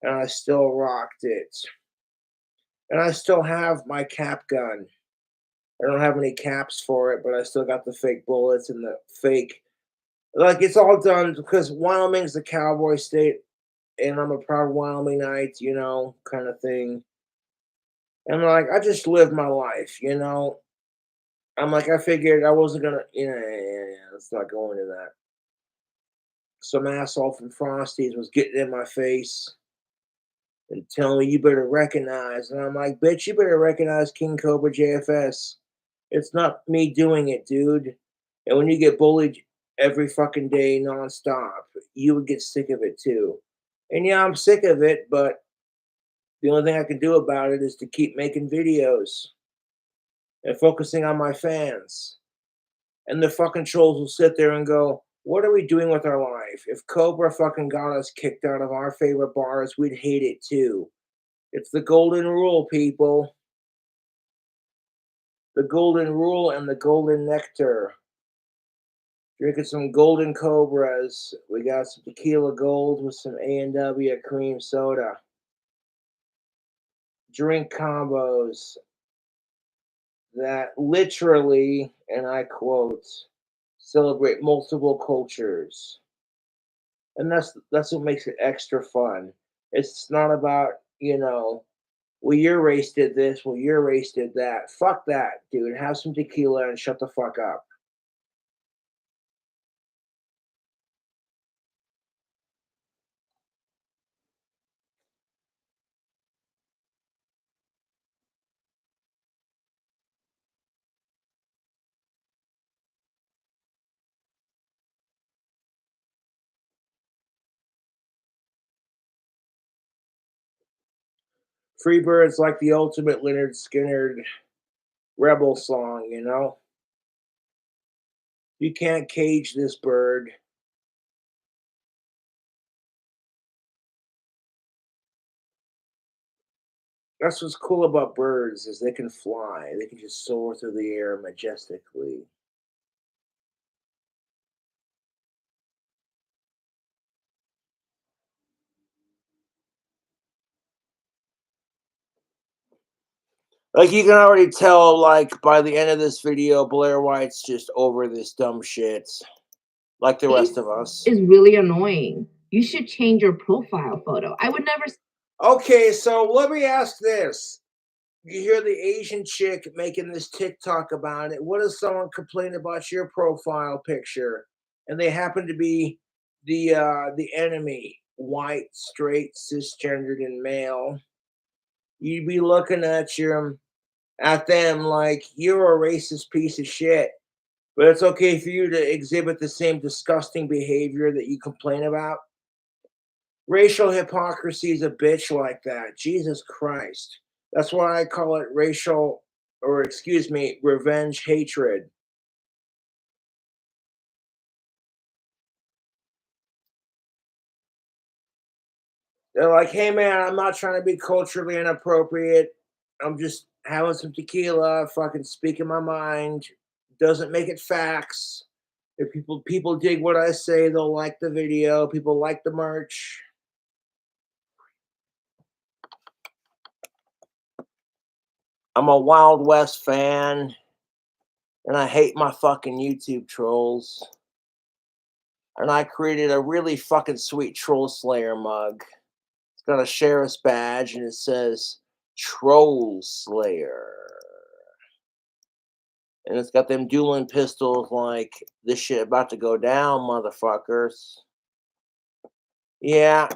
and I still rocked it. And I still have my cap gun. I don't have any caps for it, but I still got the fake bullets and the fake. Like, it's all done because Wyoming's the cowboy state and I'm a proud Wyomingite, kind of thing. And like, I just lived my life. I'm like, I figured I wasn't gonna, yeah, let's not go into that. Some asshole from Frosties was getting in my face and telling me you better recognize. And I'm like, bitch, you better recognize King Cobra JFS. It's not me doing it, dude. And when you get bullied every fucking day nonstop, you would get sick of it too. And yeah, I'm sick of it, but the only thing I can do about it is to keep making videos and focusing on my fans. And the fucking trolls will sit there and go, what are we doing with our life? If Cobra fucking got us kicked out of our favorite bars, we'd hate it too. It's the golden rule, people. The golden rule and the golden nectar. Drinking some golden cobras. We got some tequila gold with some A&W cream soda. Drink combos that literally, and I quote, celebrate multiple cultures. And that's what makes it extra fun. It's not about, well, your race did this, well, your race did that. Fuck that, dude. Have some tequila and shut the fuck up. Freebird's like the ultimate Leonard Skinner rebel song. You can't cage this bird. That's what's cool about birds is they can fly. They can just soar through the air majestically. Like you can already tell, like by the end of this video, Blair White's just over this dumb shit, like the rest of us. Is really annoying. You should change your profile photo. I would never. Okay, so let me ask this. You hear the Asian chick making this TikTok about it. What if someone complained about your profile picture and they happen to be the enemy, white, straight, cisgendered, and male? You'd be looking at them like you're a racist piece of shit. But it's okay for you to exhibit the same disgusting behavior that you complain about. Racial hypocrisy is a bitch like that. Jesus Christ. That's why I call it racial, or excuse me, revenge hatred. They're like, hey man, I'm not trying to be culturally inappropriate. I'm just having some tequila, fucking speaking my mind. Doesn't make it facts. If people dig what I say, they'll like the video. People like the merch. I'm a Wild West fan, and I hate my fucking YouTube trolls. And I created a really fucking sweet Troll Slayer mug. It's got a sheriff's badge, and it says Troll Slayer. And it's got them dueling pistols like, this shit about to go down, motherfuckers. Yeah,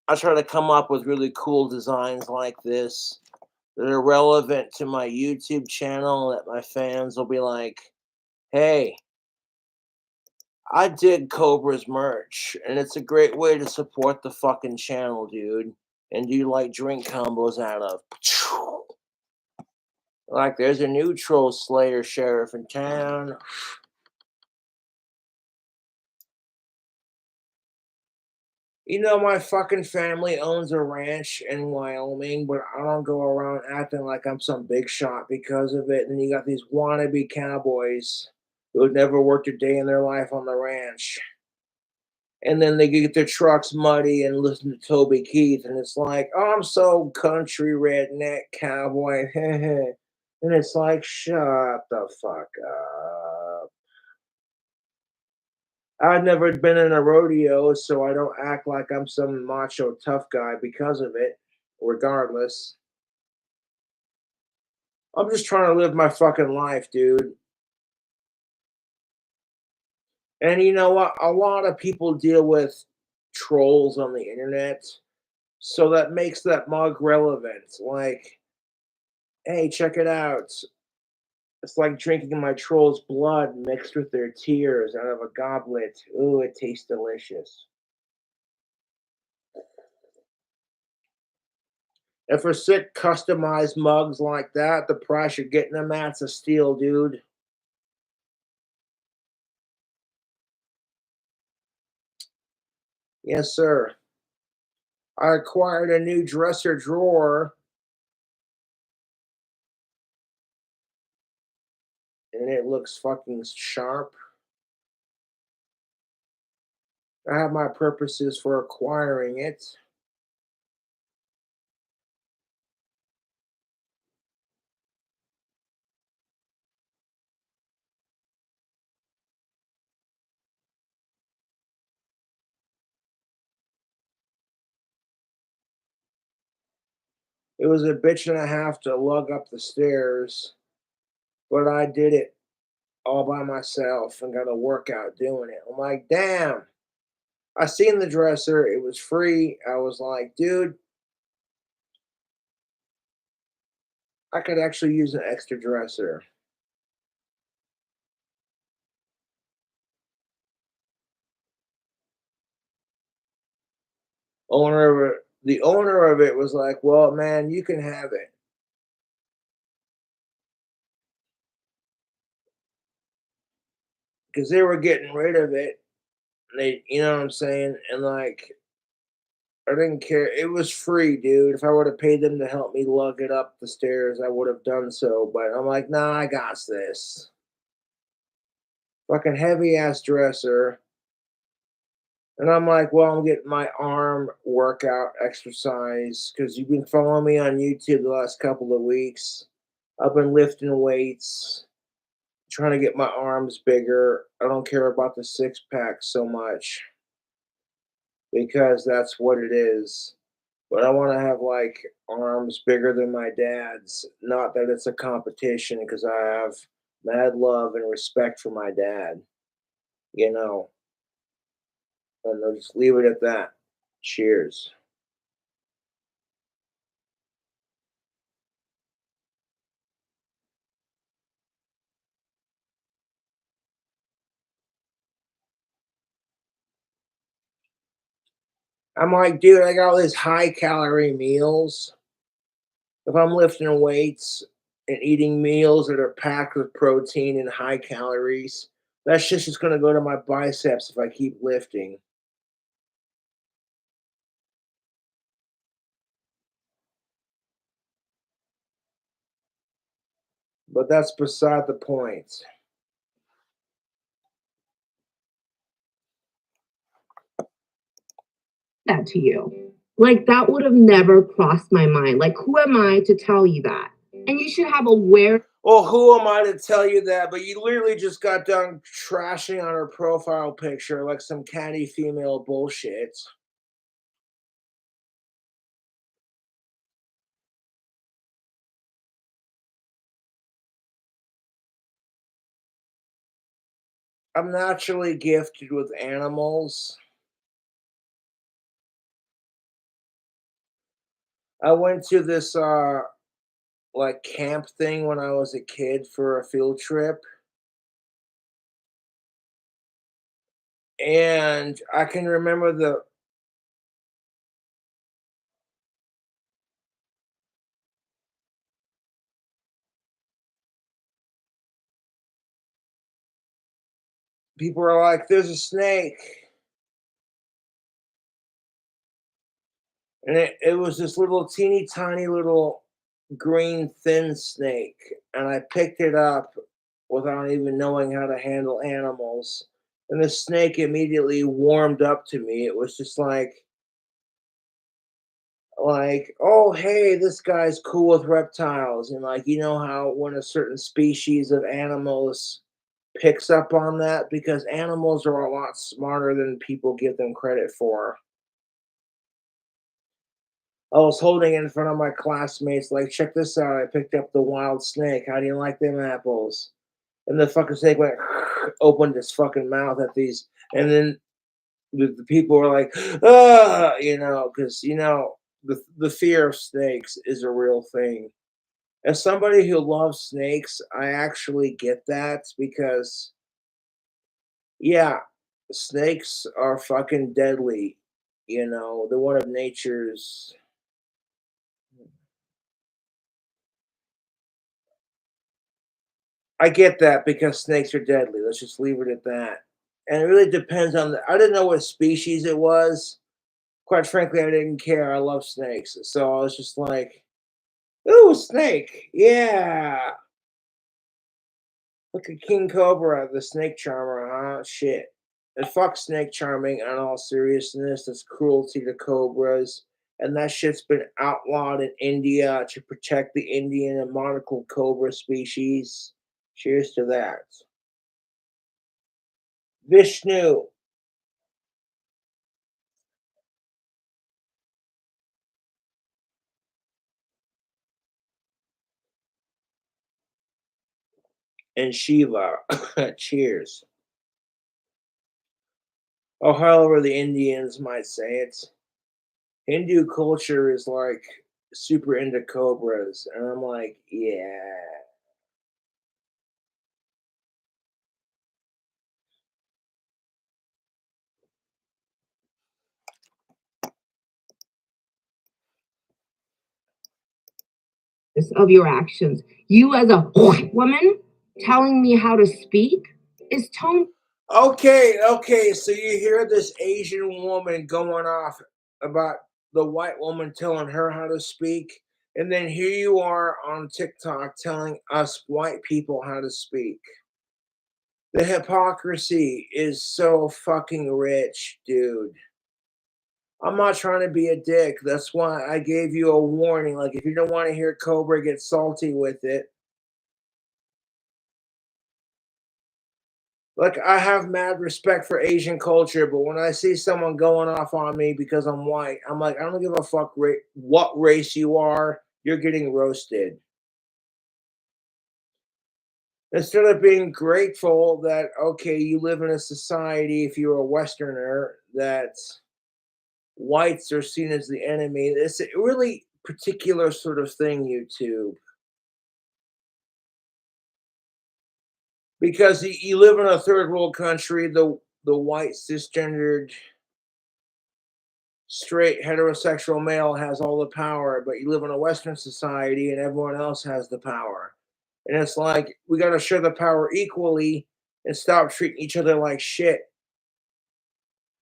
I try to come up with really cool designs like this that are relevant to my YouTube channel that my fans will be like, hey, I dig Cobra's merch, and it's a great way to support the fucking channel, dude. And do you like drink combos out of? Like, there's a new Troll Slayer sheriff in town. You know, my fucking family owns a ranch in Wyoming, but I don't go around acting like I'm some big shot because of it. And you got these wannabe cowboys who had never worked a day in their life on the ranch. And then they get their trucks muddy and listen to Toby Keith, and it's like, oh, I'm so country redneck cowboy. And it's like, shut the fuck up. I've never been in a rodeo, so I don't act like I'm some macho tough guy because of it, regardless. I'm just trying to live my fucking life, dude. And you know what? A lot of people deal with trolls on the internet, so that makes that mug relevant. Like, hey, check it out. It's like drinking my troll's blood mixed with their tears out of a goblet. Ooh, it tastes delicious. And for sick customized mugs like that, the price you're getting them at's a steal, dude. Yes, sir. I acquired a new dresser drawer, and it looks fucking sharp. I have my purposes for acquiring it. It was a bitch and a half to lug up the stairs, but I did it all by myself and got a workout doing it. I'm like, damn. I seen the dresser. It was free. I was like, dude, I could actually use an extra dresser. The owner of it was like, well, man, you can have it. Because they were getting rid of it. They, you know what I'm saying? And like, I didn't care. It was free, dude. If I would have paid them to help me lug it up the stairs, I would have done so. But I'm like, nah, I got this. Fucking heavy ass dresser. And I'm like, well, I'm getting my arm workout exercise because you've been following me on YouTube the last couple of weeks. I've been lifting weights, trying to get my arms bigger. I don't care about the six pack so much because that's what it is. But I want to have like arms bigger than my dad's. Not that it's a competition because I have mad love and respect for my dad, you know, and I'll just leave it at that. Cheers. I'm like, dude, I got all these high calorie meals. If I'm lifting weights and eating meals that are packed with protein and high calories, that shit's just gonna go to my biceps if I keep lifting. But that's beside the point. That to you. Like, that would have never crossed my mind. Like, who am I to tell you that? And you should have aware. Well, who am I to tell you that? But you literally just got done trashing on her profile picture like some catty female bullshit. I'm naturally gifted with animals. I went to this like camp thing when I was a kid for a field trip. And I can remember the people were like, there's a snake. And it was this little teeny tiny little green thin snake. And I picked it up without even knowing how to handle animals. And the snake immediately warmed up to me. It was just like, oh hey, this guy's cool with reptiles. And like, you know how when a certain species of animals picks up on that because animals are a lot smarter than people give them credit for. I was holding it in front of my classmates, like, check this out. I picked up the wild snake. How do you like them apples? And the fucking snake went, opened his fucking mouth at these. And then the people were like, ah, because, the fear of snakes is a real thing. As somebody who loves snakes, I actually get that because, yeah, snakes are fucking deadly. They're one of nature's. I get that because snakes are deadly. Let's just leave it at that. And it really depends on I didn't know what species it was. Quite frankly, I didn't care. I love snakes. So I was just like, ooh, snake. Yeah. Look at King Cobra, the snake charmer, huh? Shit. And fuck snake charming in all seriousness. That's cruelty to cobras. And that shit's been outlawed in India to protect the Indian and monocled cobra species. Cheers to that. Vishnu. And Shiva. Cheers. Or however the Indians might say it. Hindu culture is like super into cobras. And I'm like, yeah. Of your actions. You, as a woman, telling me how to speak is tone. Okay. So you hear this Asian woman going off about the white woman telling her how to speak. And then here you are on TikTok telling us white people how to speak. The hypocrisy is so fucking rich, dude. I'm not trying to be a dick. That's why I gave you a warning. Like, if you don't want to hear Cobra get salty with it, like, I have mad respect for Asian culture, but when I see someone going off on me because I'm white, I'm like, I don't give a fuck what race you are. You're getting roasted. Instead of being grateful that, okay, you live in a society, if you're a Westerner, that whites are seen as the enemy. It's a really particular sort of thing, YouTube. Because you live in a third world country, the white cisgendered straight heterosexual male has all the power, but you live in a Western society and everyone else has the power. And it's like we got to share the power equally and stop treating each other like shit.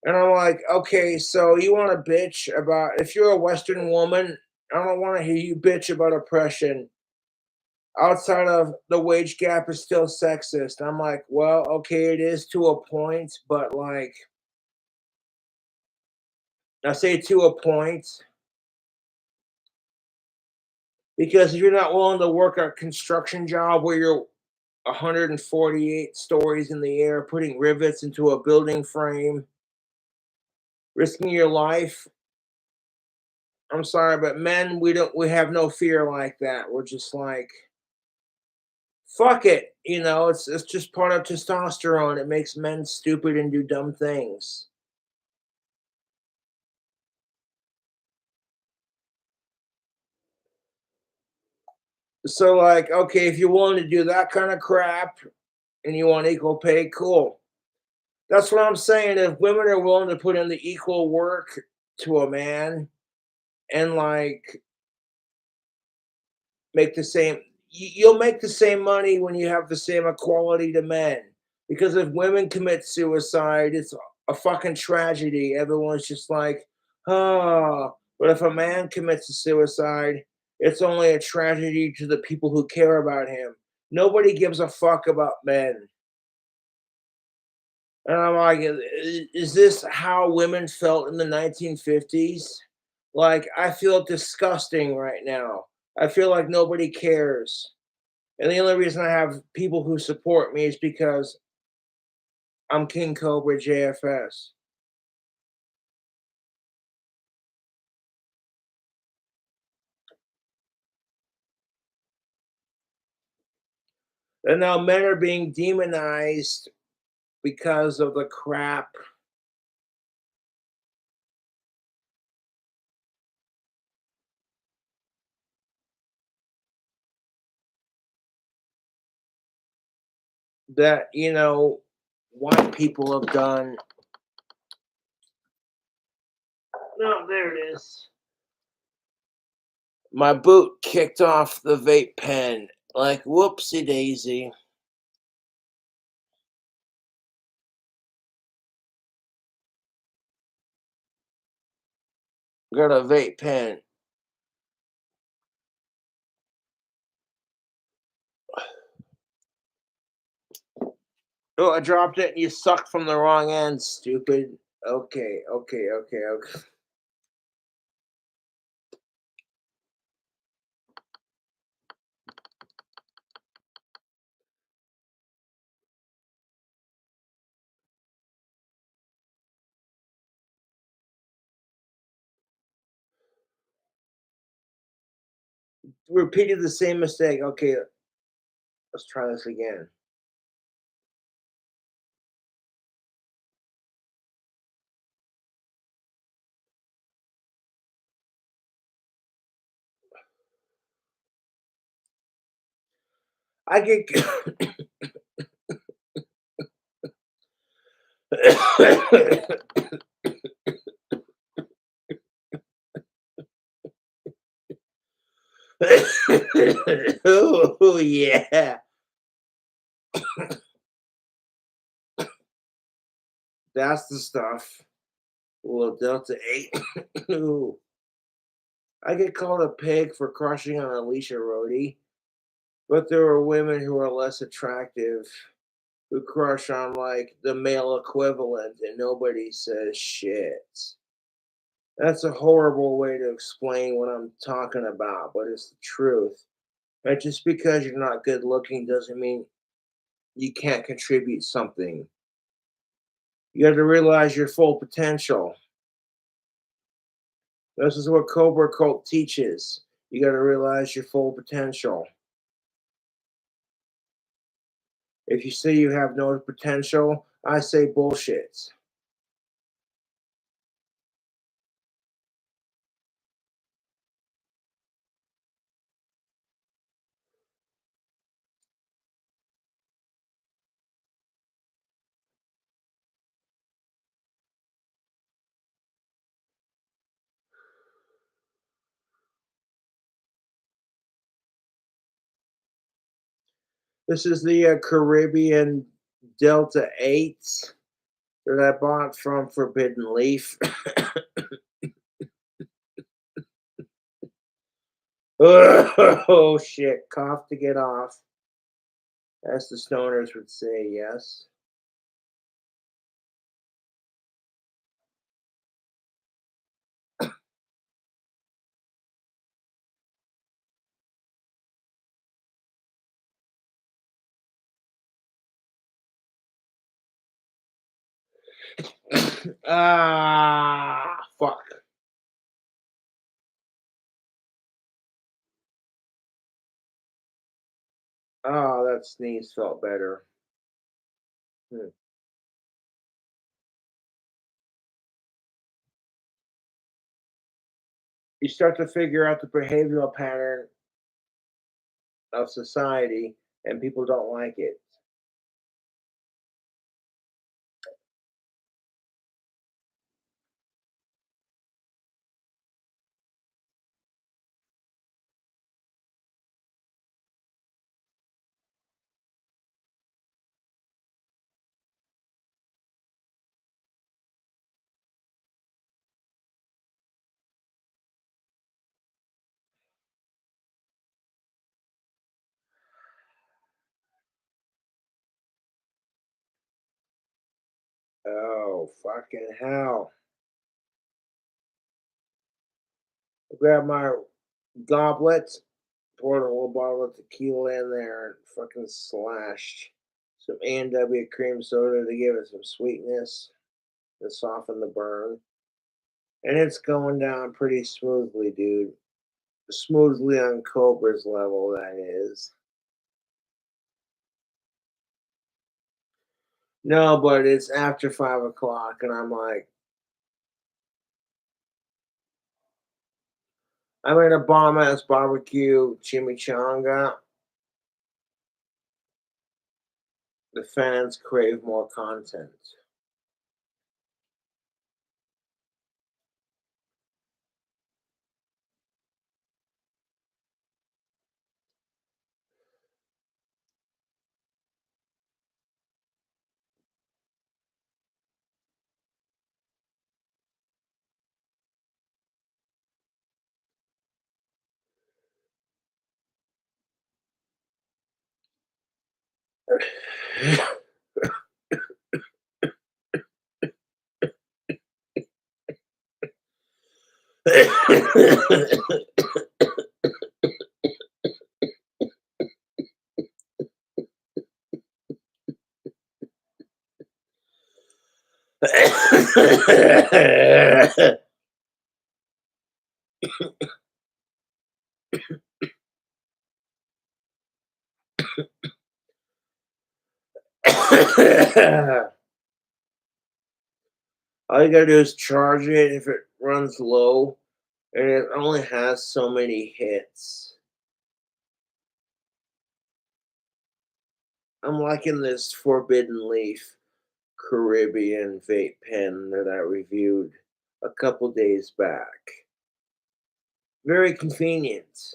And I'm like, okay, so you want to bitch about, if you're a Western woman, I don't want to hear you bitch about oppression. Outside of the wage gap is still sexist. I'm like, well, okay, it is to a point, but like, I say to a point because if you're not willing to work a construction job where you're 148 stories in the air, putting rivets into a building frame, risking your life, I'm sorry, but men, we have no fear like that. We're just like, fuck it. It's just part of testosterone. It makes men stupid and do dumb things. So, like, okay, if you're willing to do that kind of crap and you want equal pay, cool. That's what I'm saying. If women are willing to put in the equal work to a man and like make the same, you'll make the same money when you have the same equality to men. Because if women commit suicide, it's a fucking tragedy. Everyone's just like, oh. But if a man commits a suicide, it's only a tragedy to the people who care about him. Nobody gives a fuck about men. And I'm like, is this how women felt in the 1950s? Like, I feel disgusting right now. I feel like nobody cares. And the only reason I have people who support me is because I'm King Cobra JFS. And now men are being demonized because of the crap that, white people have done. No, there it is. My boot kicked off the vape pen. Like, whoopsie daisy. Got a vape pen. Oh, I dropped it and you sucked from the wrong end, stupid. Okay, okay, okay, okay. Repeated the same mistake. Okay, let's try this again. I get oh yeah, that's the stuff. Well, Delta 8. Ooh. I get called a pig for crushing on Alicia Rhodey, but there are women who are less attractive who crush on like the male equivalent and nobody says shit. That's a horrible way to explain what I'm talking about, but it's the truth. But just because you're not good looking doesn't mean you can't contribute something. You have to realize your full potential. This is what Cobra Cult teaches. You got to realize your full potential. If you say you have no potential, I say bullshit. This is the Caribbean Delta 8 that I bought from Forbidden Leaf. Oh shit, cough to get off. As the stoners would say, yes. Ah, fuck. Oh, that sneeze felt better. Hmm. You start to figure out the behavioral pattern of society, and people don't like it. Oh, fucking hell. I grabbed my goblet, poured a little bottle of tequila in there, and fucking slashed some A&W cream soda to give it some sweetness to soften the burn. And it's going down pretty smoothly, dude. Smoothly on Cobra's level, that is. No, but it's after 5 o'clock, and I'm like, I'm in a bomb ass barbecue chimichanga. The fans crave more content. All you gotta do is charge it if it runs low, and it only has so many hits. I'm liking this Forbidden Leaf Caribbean vape pen that I reviewed a couple days back. Very convenient,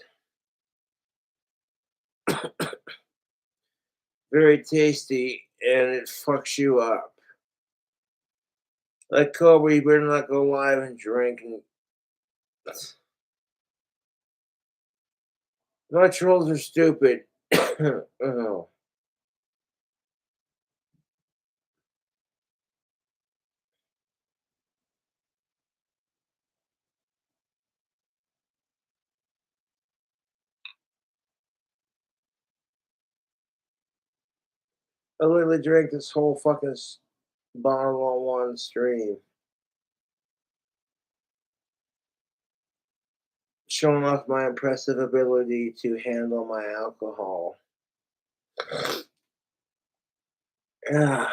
very tasty, and it fucks you up. Like Cobra, you better not go live and drink. And My trolls are stupid. Oh. I literally drank this whole fucking bottle on one stream, showing off my impressive ability to handle my alcohol. Ah.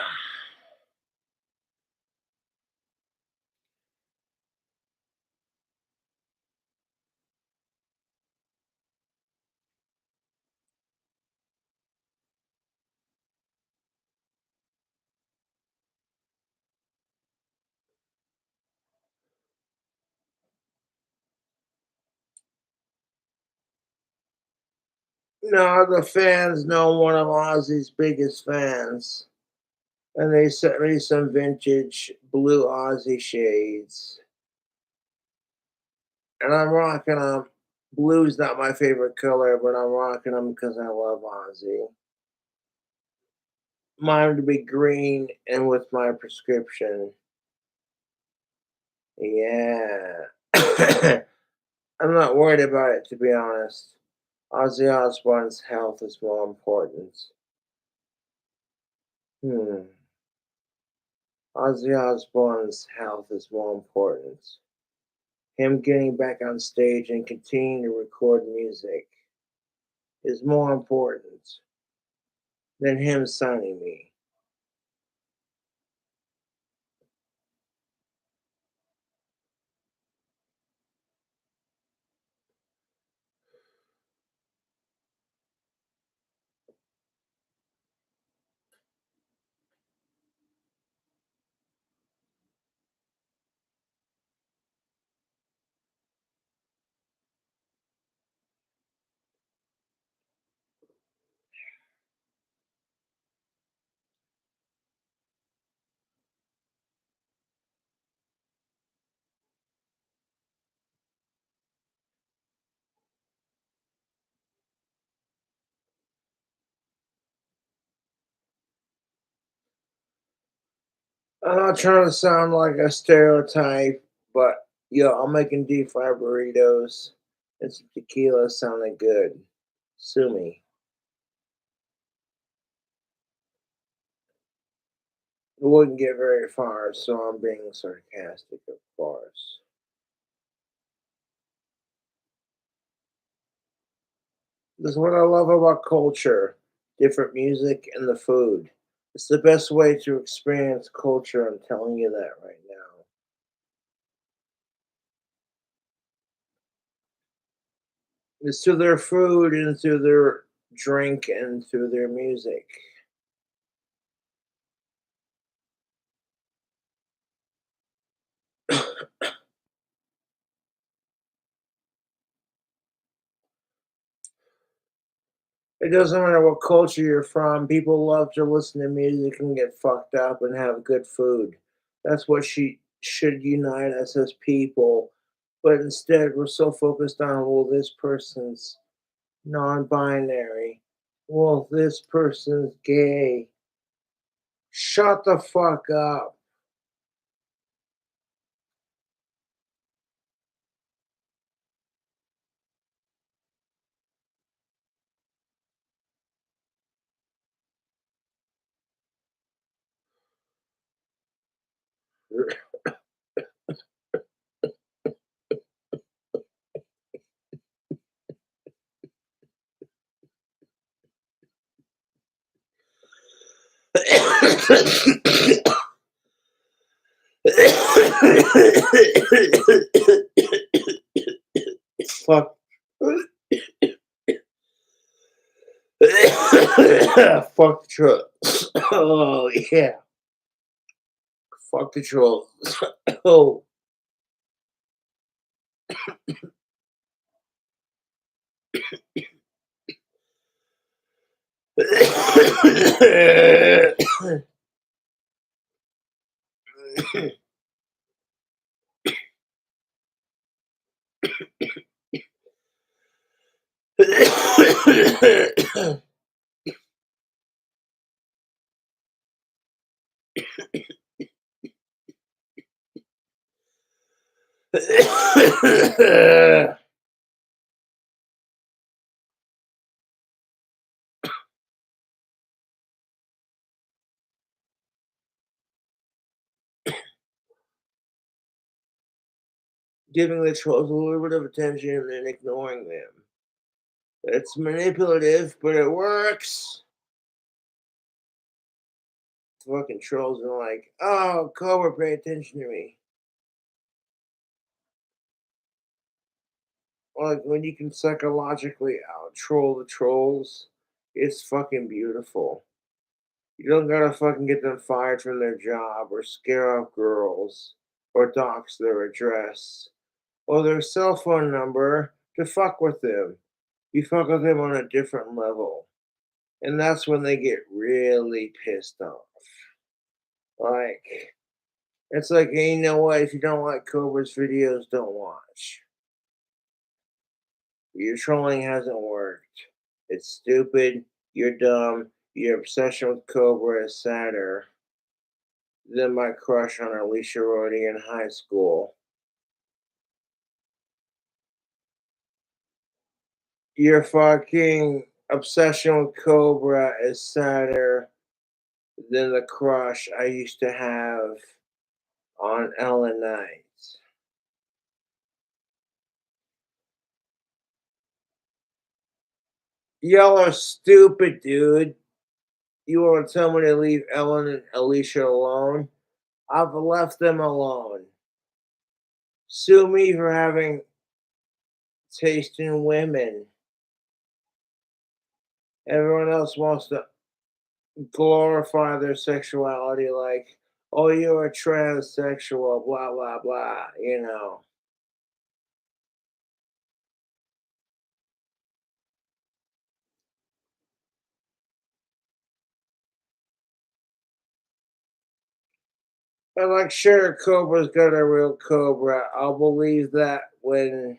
No, the fans know one of Ozzy's biggest fans, and they sent me some vintage blue Ozzy shades, and I'm rocking them. Blue's not my favorite color, but I'm rocking them because I love Ozzy. Mine to be green and with my prescription. Yeah. I'm not worried about it, to be honest. Ozzy Osbourne's health is more important. Hmm. Ozzy Osbourne's health is more important. Him getting back on stage and continuing to record music is more important than him signing me. I'm not trying to sound like a stereotype, but yo, I'm making deep fried burritos and some tequila sounding good. Sue me. It wouldn't get very far, so I'm being sarcastic, of course. This is what I love about culture, different music, and the food. It's the best way to experience culture. I'm telling you that right now. It's through their food and through their drink and through their music. It doesn't matter what culture you're from. People love to listen to music and get fucked up and have good food. That's what she should unite us as people. But instead, we're so focused on, well, this person's non binary. Well, this person's gay. Shut the fuck up. Fuck. Fuck the trolls. Oh, yeah. Fuck the trolls. Oh. Giving the trolls a little bit of attention and then ignoring them. It's manipulative, but it works. Fucking trolls are like, oh, Cobra, pay attention to me. Like, when you can psychologically out troll the trolls, it's fucking beautiful. You don't gotta fucking get them fired from their job or scare off girls or dox their address or their cell phone number to fuck with them. You fuck with them on a different level. And that's when they get really pissed off. Like, it's like, hey, you know what? If you don't like Cobra's videos, don't watch. Your trolling hasn't worked. It's stupid. You're dumb. Your obsession with Cobra is sadder than my crush on Alicia Rhodey in high school. Your fucking obsession with Cobra is sadder than the crush I used to have on Ellen Knight. Y'all are stupid, dude. You want to tell me to leave Ellen and Alicia alone? I've left them alone. Sue me for having taste in women. Everyone else wants to glorify their sexuality like, oh, you're a transsexual, blah, blah, blah, you know. And like, sure, Cobra's got a real Cobra. I'll believe that when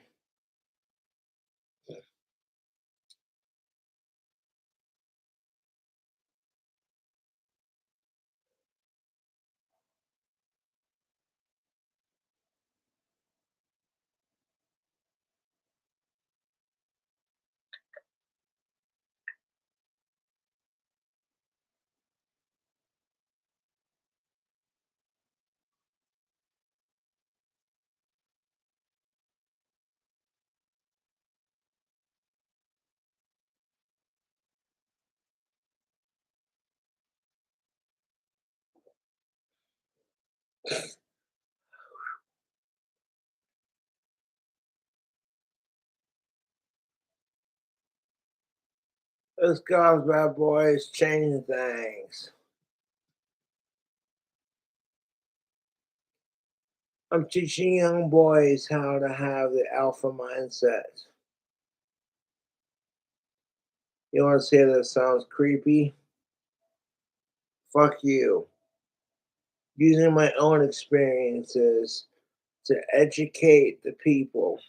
this Goth bad boy is changing things. I'm teaching young boys how to have the alpha mindset. You want to say that sounds creepy? Fuck you. Using my own experiences to educate the people.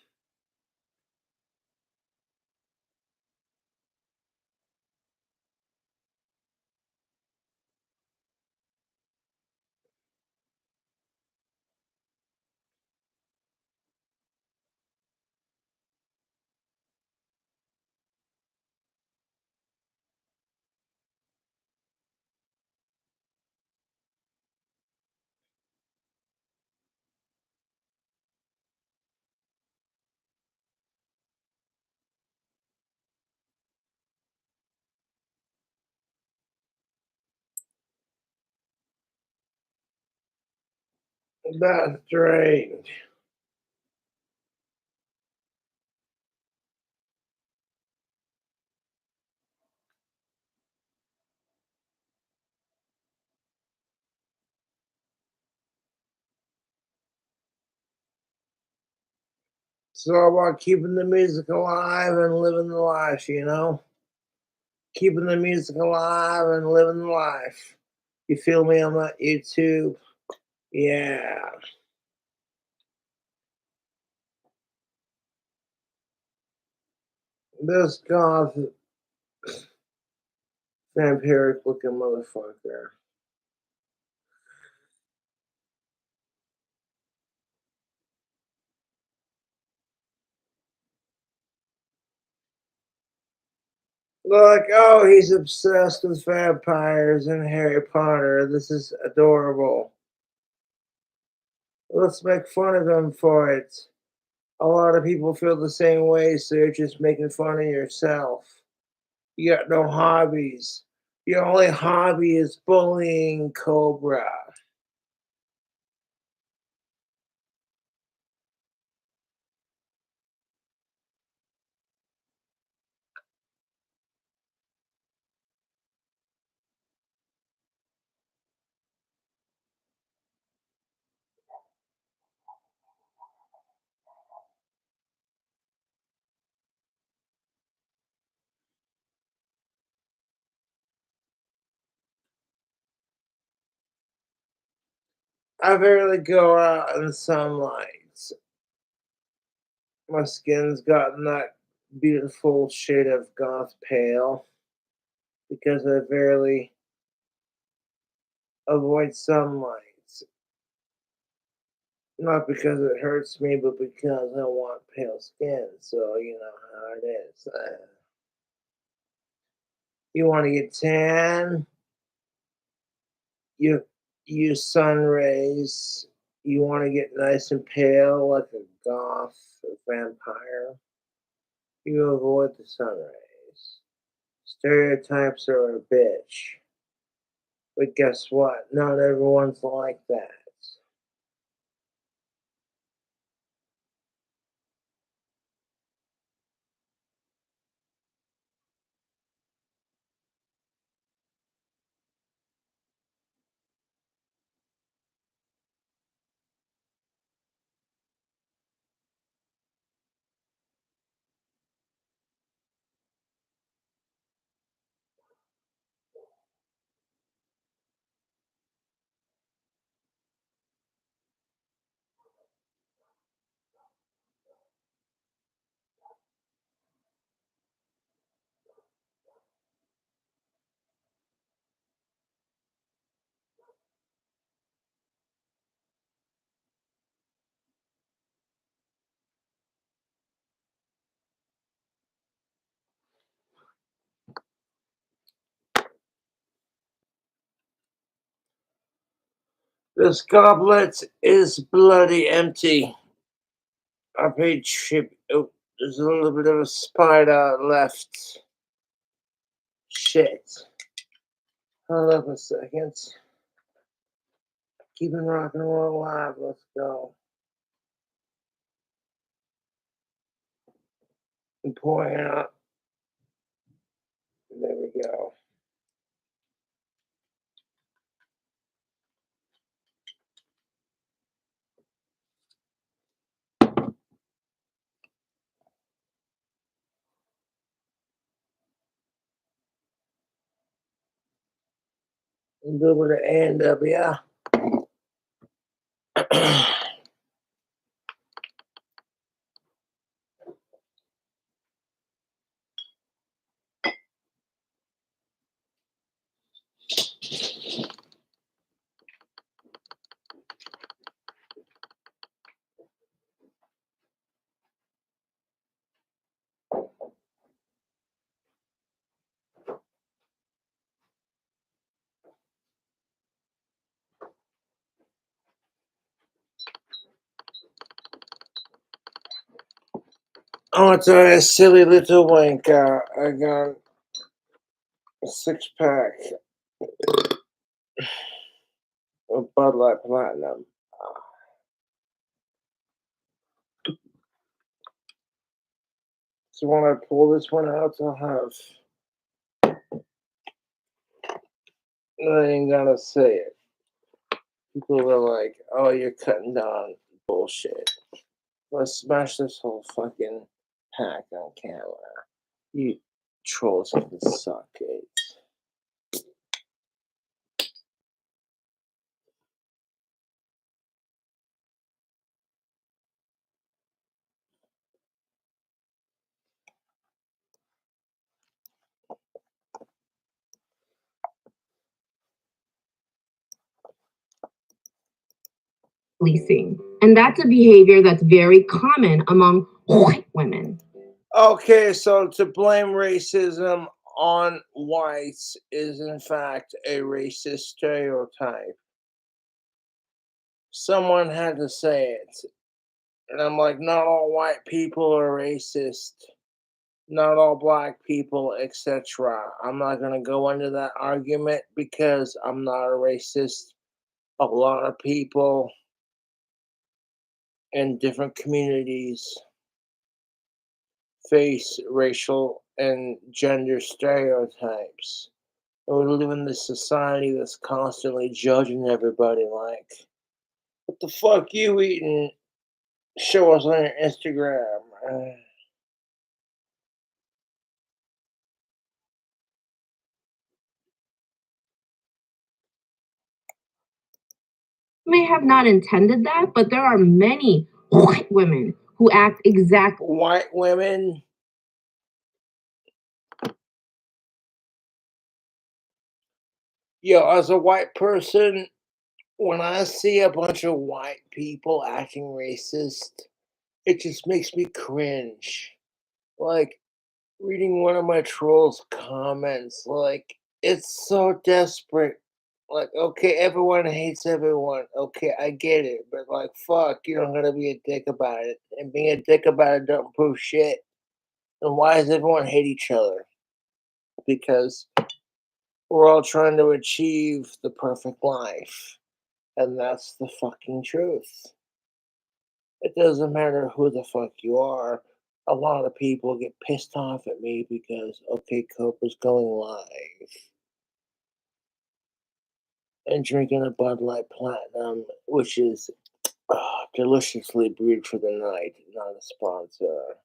That's right. It's all about keeping the music alive and living the life, you know? Keeping the music alive and living the life. You feel me on that YouTube? Yeah. This Goth Vampiric looking motherfucker. Look, oh, he's obsessed with vampires and Harry Potter. This is adorable. Let's make fun of him for it. A lot of people feel the same way, so you're just making fun of yourself. You got no hobbies. Your only hobby is bullying Cobra. I barely go out in sunlight. My skin's gotten that beautiful shade of goth pale because I barely avoid sunlight. Not because it hurts me, but because I want pale skin. So you know how it is. You want to get tan? You use sun rays. You want to get nice and pale like a goth vampire? You avoid the sun rays. Stereotypes are a bitch. But guess what? Not everyone's like that. This goblet is bloody empty. I paid ship. Oh, there's a little bit of a spider left. Shit. Hold up a second. Keeping rock and roll alive. Let's go. I'm pouring it out. There we go. A little bit of A&W. I want to tell you a silly little wanker. I got a 6-pack of Bud Light Platinum. So when I pull this one out, I'll have. I ain't gonna say it. People are like, "Oh, you're cutting down bullshit." Let's smash this whole fucking pack on camera. You trolls can suck it. policing. And that's a behavior that's very common among white women. Okay, so to blame racism on whites is in fact a racist stereotype. Someone had to say it. And I'm like, not all white people are racist. Not all black people, etc. I'm not going to go into that argument because I'm not a racist. A lot of people in different communities face racial and gender stereotypes. And we live in this society that's constantly judging everybody like, what the fuck you eating? Show us on your Instagram. May have not intended that, but there are many white women who act exactly. White women. Yo, as a white person, when I see a bunch of white people acting racist, it just makes me cringe. Like, reading one of my trolls' comments, like, it's so desperate. Like, okay, everyone hates everyone. Okay, I get it. But, like, fuck, you don't gotta be a dick about it. And being a dick about it don't prove shit. And why does everyone hate each other? Because we're all trying to achieve the perfect life. And that's the fucking truth. It doesn't matter who the fuck you are. A lot of people get pissed off at me because OK Cobra's going live and drinking a Bud Light Platinum, which is deliciously brewed for the night, not a sponsor.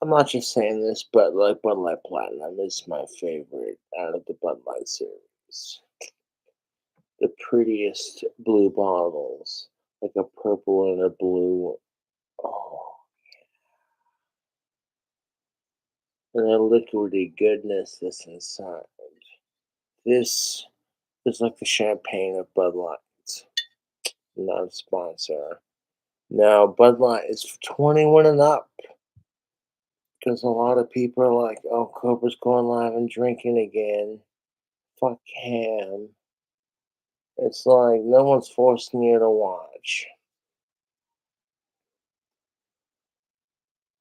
I'm not just saying this, but like Bud Light Platinum is my favorite out of the Bud Light series. The prettiest blue bottles, like a purple and a blue. Oh, and the liquidy goodness that's inside. This is like the champagne of Bud Light, not a sponsor. Now, Bud Light is for 21 and up because a lot of people are like, oh, Cobra's going live and drinking again. Fuck him. It's like no one's forcing you to watch.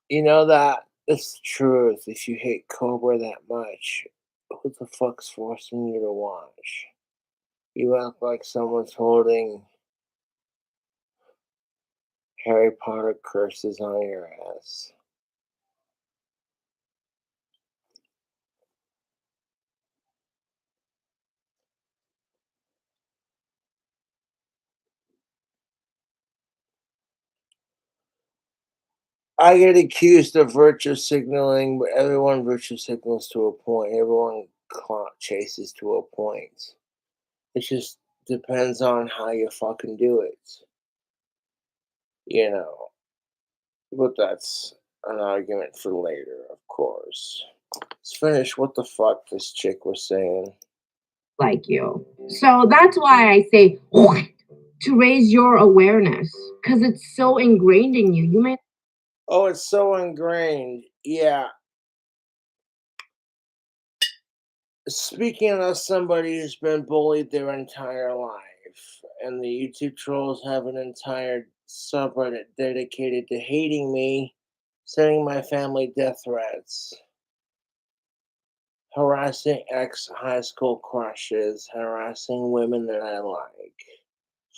You know that it's the truth. If you hate Cobra that much, who the fuck's forcing you to watch? You act like someone's holding Harry Potter curses on your ass. I get accused of virtue signaling, but everyone virtue signals to a point. Everyone chases to a point. It just depends on how you fucking do it, you know. But that's an argument for later, of course. Let's finish what the fuck this chick was saying. Like you. So that's why I say to raise your awareness because it's so ingrained in you. You may. Oh, it's so ingrained. Yeah. Speaking of somebody who's been bullied their entire life, and the YouTube trolls have an entire subreddit dedicated to hating me, sending my family death threats, harassing ex high school crushes, harassing women that I like,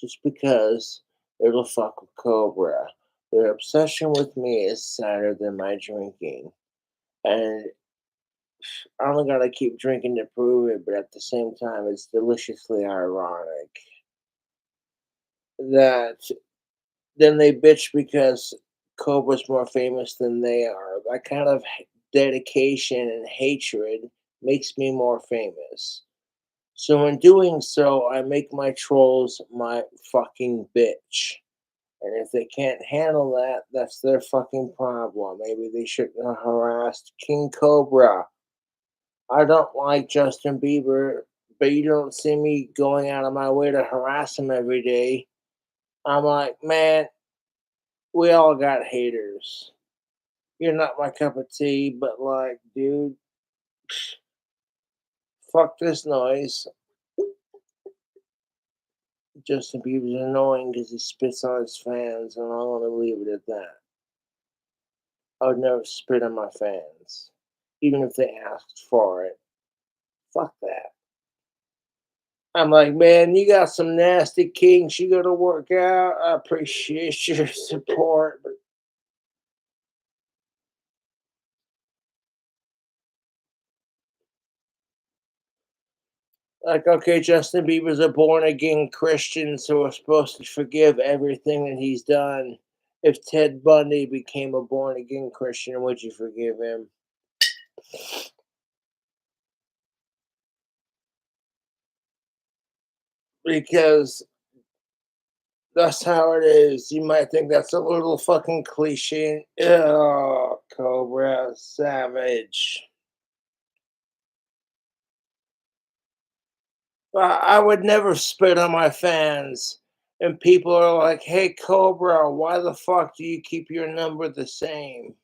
just because they're the fuck with Cobra. Their obsession with me is sadder than my drinking. And I only gotta keep drinking to prove it, but at the same time, it's deliciously ironic that then they bitch because Cobra's more famous than they are. That kind of dedication and hatred makes me more famous. So in doing so, I make my trolls my fucking bitch. And if they can't handle that, that's their fucking problem. Maybe they shouldn't have harassed King Cobra. I don't like Justin Bieber but you don't see me going out of my way to harass him every day. I'm like, man, we all got haters. You're not my cup of tea, but like, dude, fuck this noise. Justin Bieber's annoying because he spits on his fans, and I'm gonna leave it at that. I would never spit on my fans, even if they asked for it. Fuck that. I'm like, man, you got some nasty kinks you gotta work out. I appreciate your support, but like, okay, Justin Bieber's a born again Christian, so we're supposed to forgive everything that he's done. If Ted Bundy became a born again Christian, would you forgive him? Because that's how it is. You might think that's a little fucking cliche. Oh, Cobra, savage. I would never spit on my fans. And people are like, hey, Cobra, why the fuck do you keep your number the same?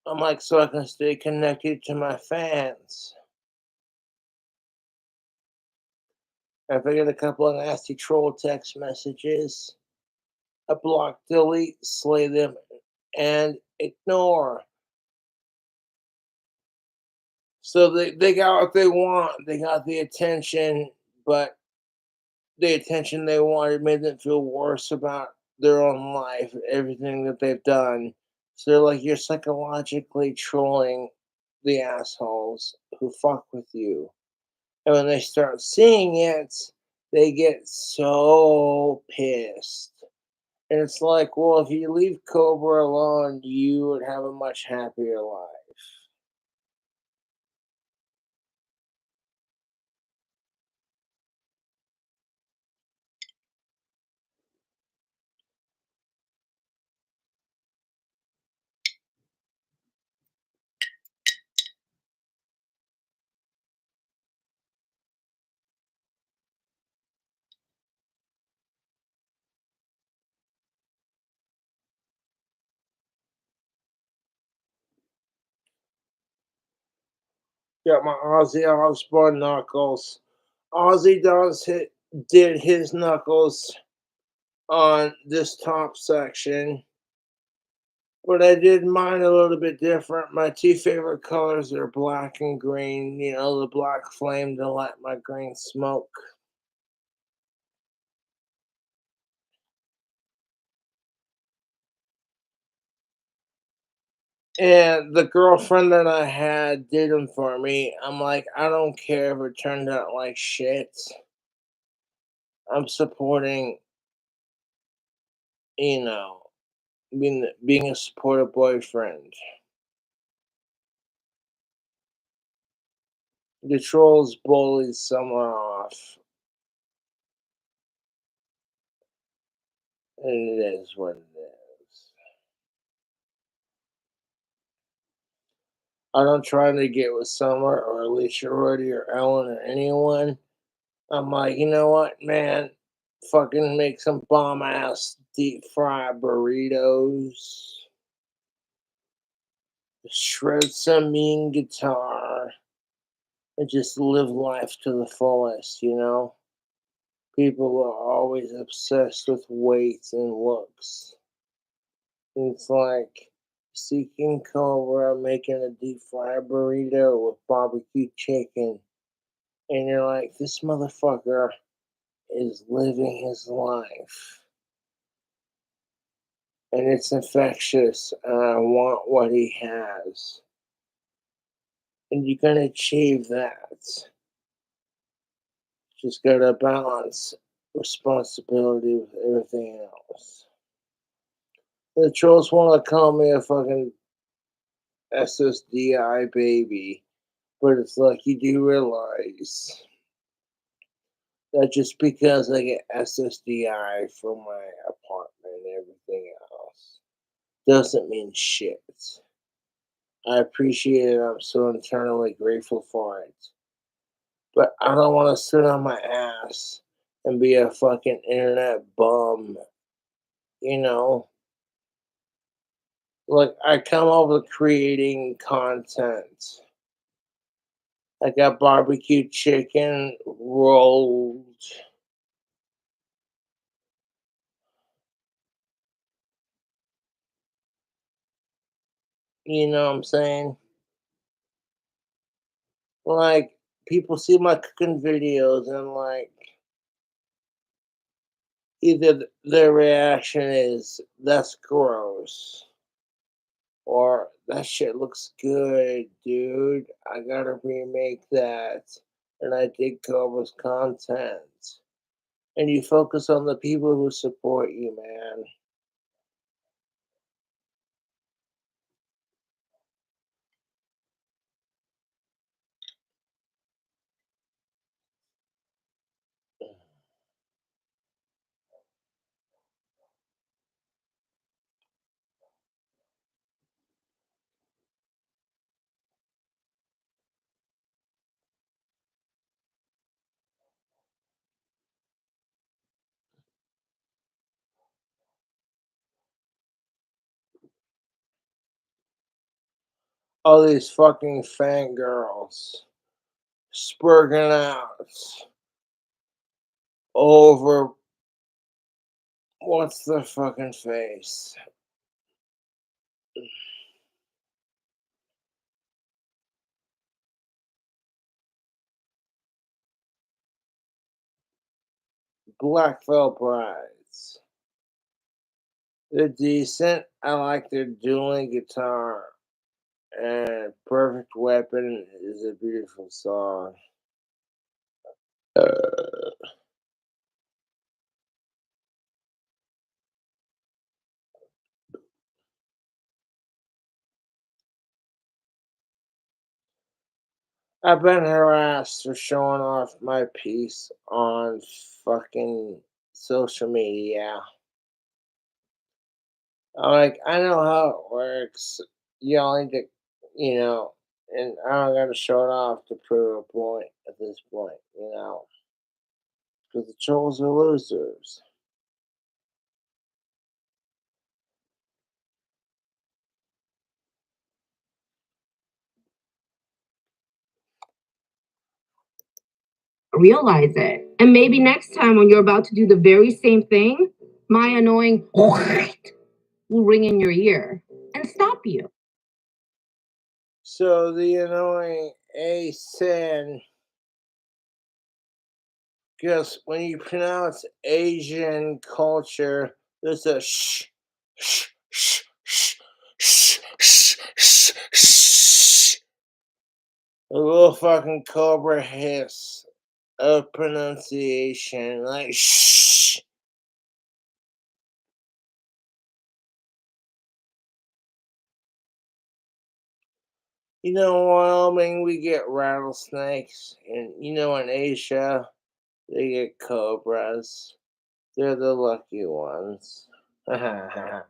I'm like, so I can stay connected to my fans. If I get a couple of nasty troll text messages, I block, delete, slay them, and ignore. So they got what they want. They got the attention, but the attention they wanted made them feel worse about their own life, everything that they've done. So they're like, you're psychologically trolling the assholes who fuck with you. And when they start seeing it, they get so pissed. And it's like, well, if you leave Cobra alone, you would have a much happier life. Got my Ozzy Osbourne knuckles. Ozzy did his knuckles on this top section, but I did mine a little bit different. My two favorite colors are black and green. You know, the black flame to light my green smoke. And the girlfriend that I had did them for me. I'm like, I don't care if it turned out like shit. I'm supporting, you know, being a supportive boyfriend. The trolls bullied someone off, and it is what it is. I don't try to get with Summer or Alicia Roddy or Ellen or anyone. I'm like, you know what, man? Fucking make some bomb ass deep fried burritos. Shred some mean guitar and just live life to the fullest, you know? People are always obsessed with weight and looks. It's like seeking Cobra making a deep fried burrito with barbecue chicken. And you're like, this motherfucker is living his life. And it's infectious. And I want what he has. And you can achieve that. Just gotta balance responsibility with everything else. The trolls want to call me a fucking SSDI baby, but it's like you do realize that just because I get SSDI from my apartment and everything else doesn't mean shit. I appreciate it. I'm so internally grateful for it. But I don't want to sit on my ass and be a fucking internet bum, you know? Like, I come up with creating content. I got barbecue chicken rolled. You know what I'm saying? Like, people see my cooking videos and, like, either their reaction is, that's gross, or that shit looks good, dude. I gotta remake that. And I dig Cobra's content. And you focus on the people who support you, man. All these fucking fangirls spurging out over what's their fucking face. Black Veil Brides. They're decent. I like their dueling guitar. And Perfect Weapon is a beautiful song. I've been harassed for showing off my piece on fucking social media. Like, I know how it works. You only get, you know, and I don't got to show it off to prove a point at this point, you know, because the trolls are losers. Realize it. And maybe next time when you're about to do the very same thing, my annoying will ring in your ear and stop you. So the annoying ASIN, because when you pronounce Asian culture, there's a sh, sh, sh, sh, sh, sh, sh. A little fucking cobra hiss of pronunciation, like shh. You know, in Wyoming, we get rattlesnakes, and you know, in Asia, they get cobras. They're the lucky ones. Because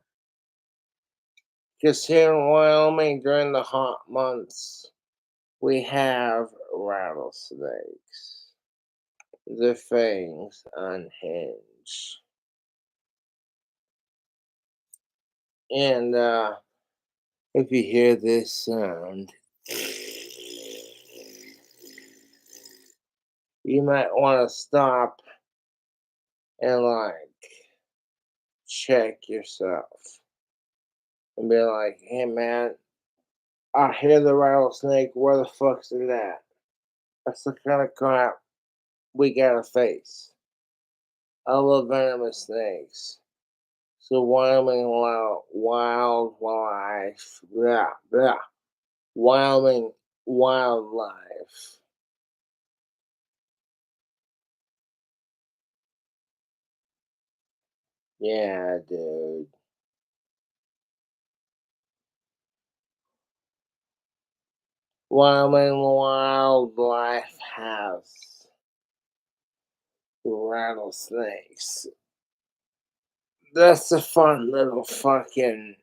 here in Wyoming, during the hot months, we have rattlesnakes. Their fangs unhinged. And if you hear this sound, you might want to stop and like check yourself and be like, hey man, I hear the rattlesnake. Where the fuck's it at? That's the kind of crap we gotta face. I love venomous snakes. So Wyoming wildlife, blah, blah. Wyoming wildlife. Yeah, dude. Wyoming wildlife has rattlesnakes. That's a fun little fucking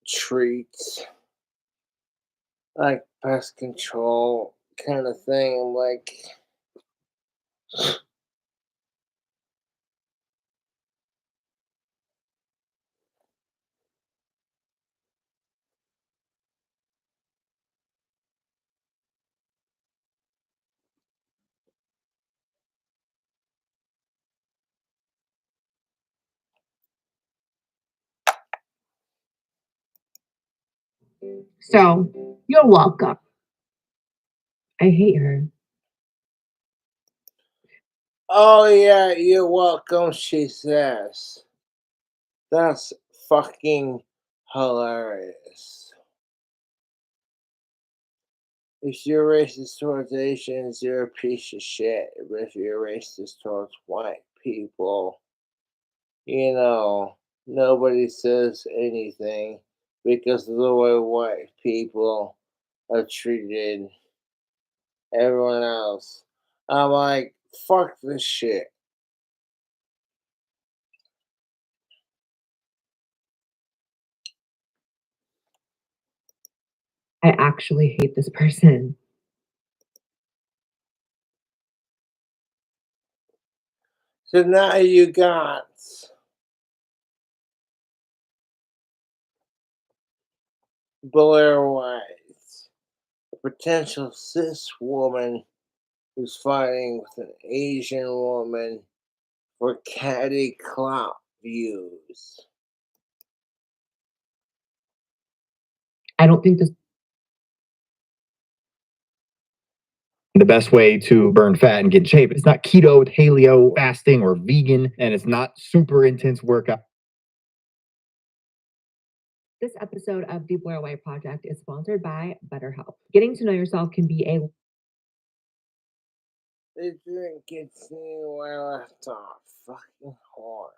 treat. Like pest control kind of thing. Like, So, you're welcome. I hate her. Oh, yeah, you're welcome, she says. That's fucking hilarious. If you're racist towards Asians, you're a piece of shit. But if you're racist towards white people, nobody says anything because of the way white people have treated everyone else. I'm like, fuck this shit. I actually hate this person. So now you got Blair White, a potential cis woman who's fighting with an Asian woman for catty clout views. I don't think this. The best way to burn fat and get in shape. It's not keto, paleo, fasting, or vegan, and it's not super intense workout. This episode of the Blair White Project is sponsored by BetterHelp. Getting to know yourself can be a. They didn't get anywhere left off. Fucking horror.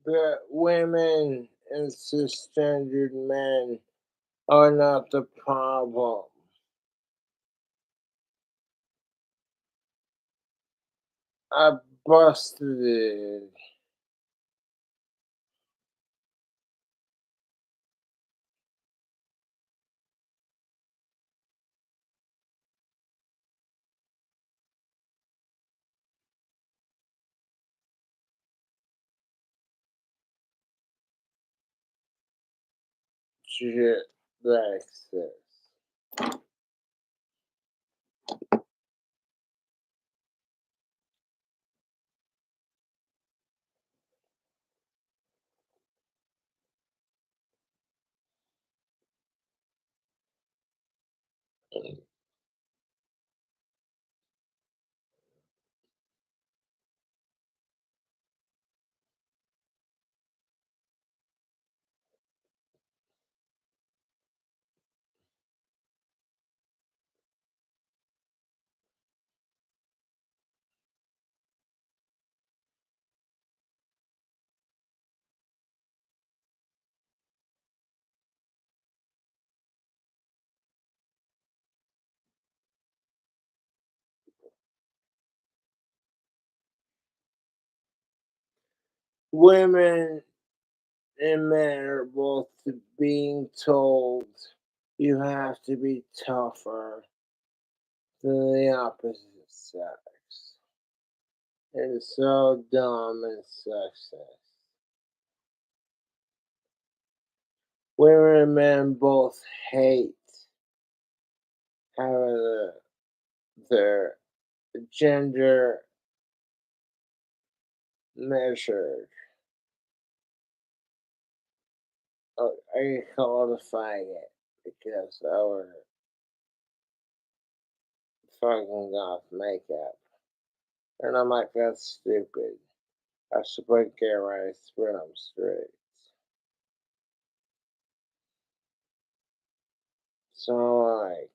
But women and cisgendered men are not the problem. I busted it. Shit, that's it. Women and men are both being told you have to be tougher than the opposite sex. It's so dumb and sexist. Women and men both hate having their gender measured. I codifying it because our fucking goth makeup. And I'm like, that's stupid. I should put right through them straight. So, like,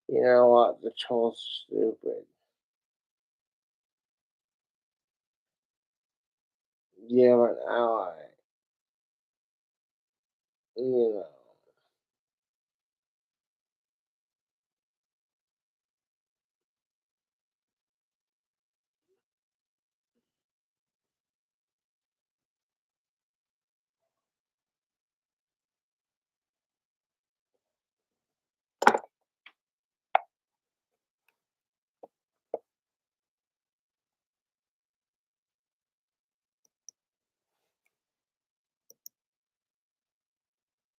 you know what? The troll's stupid. You have an ally. You know.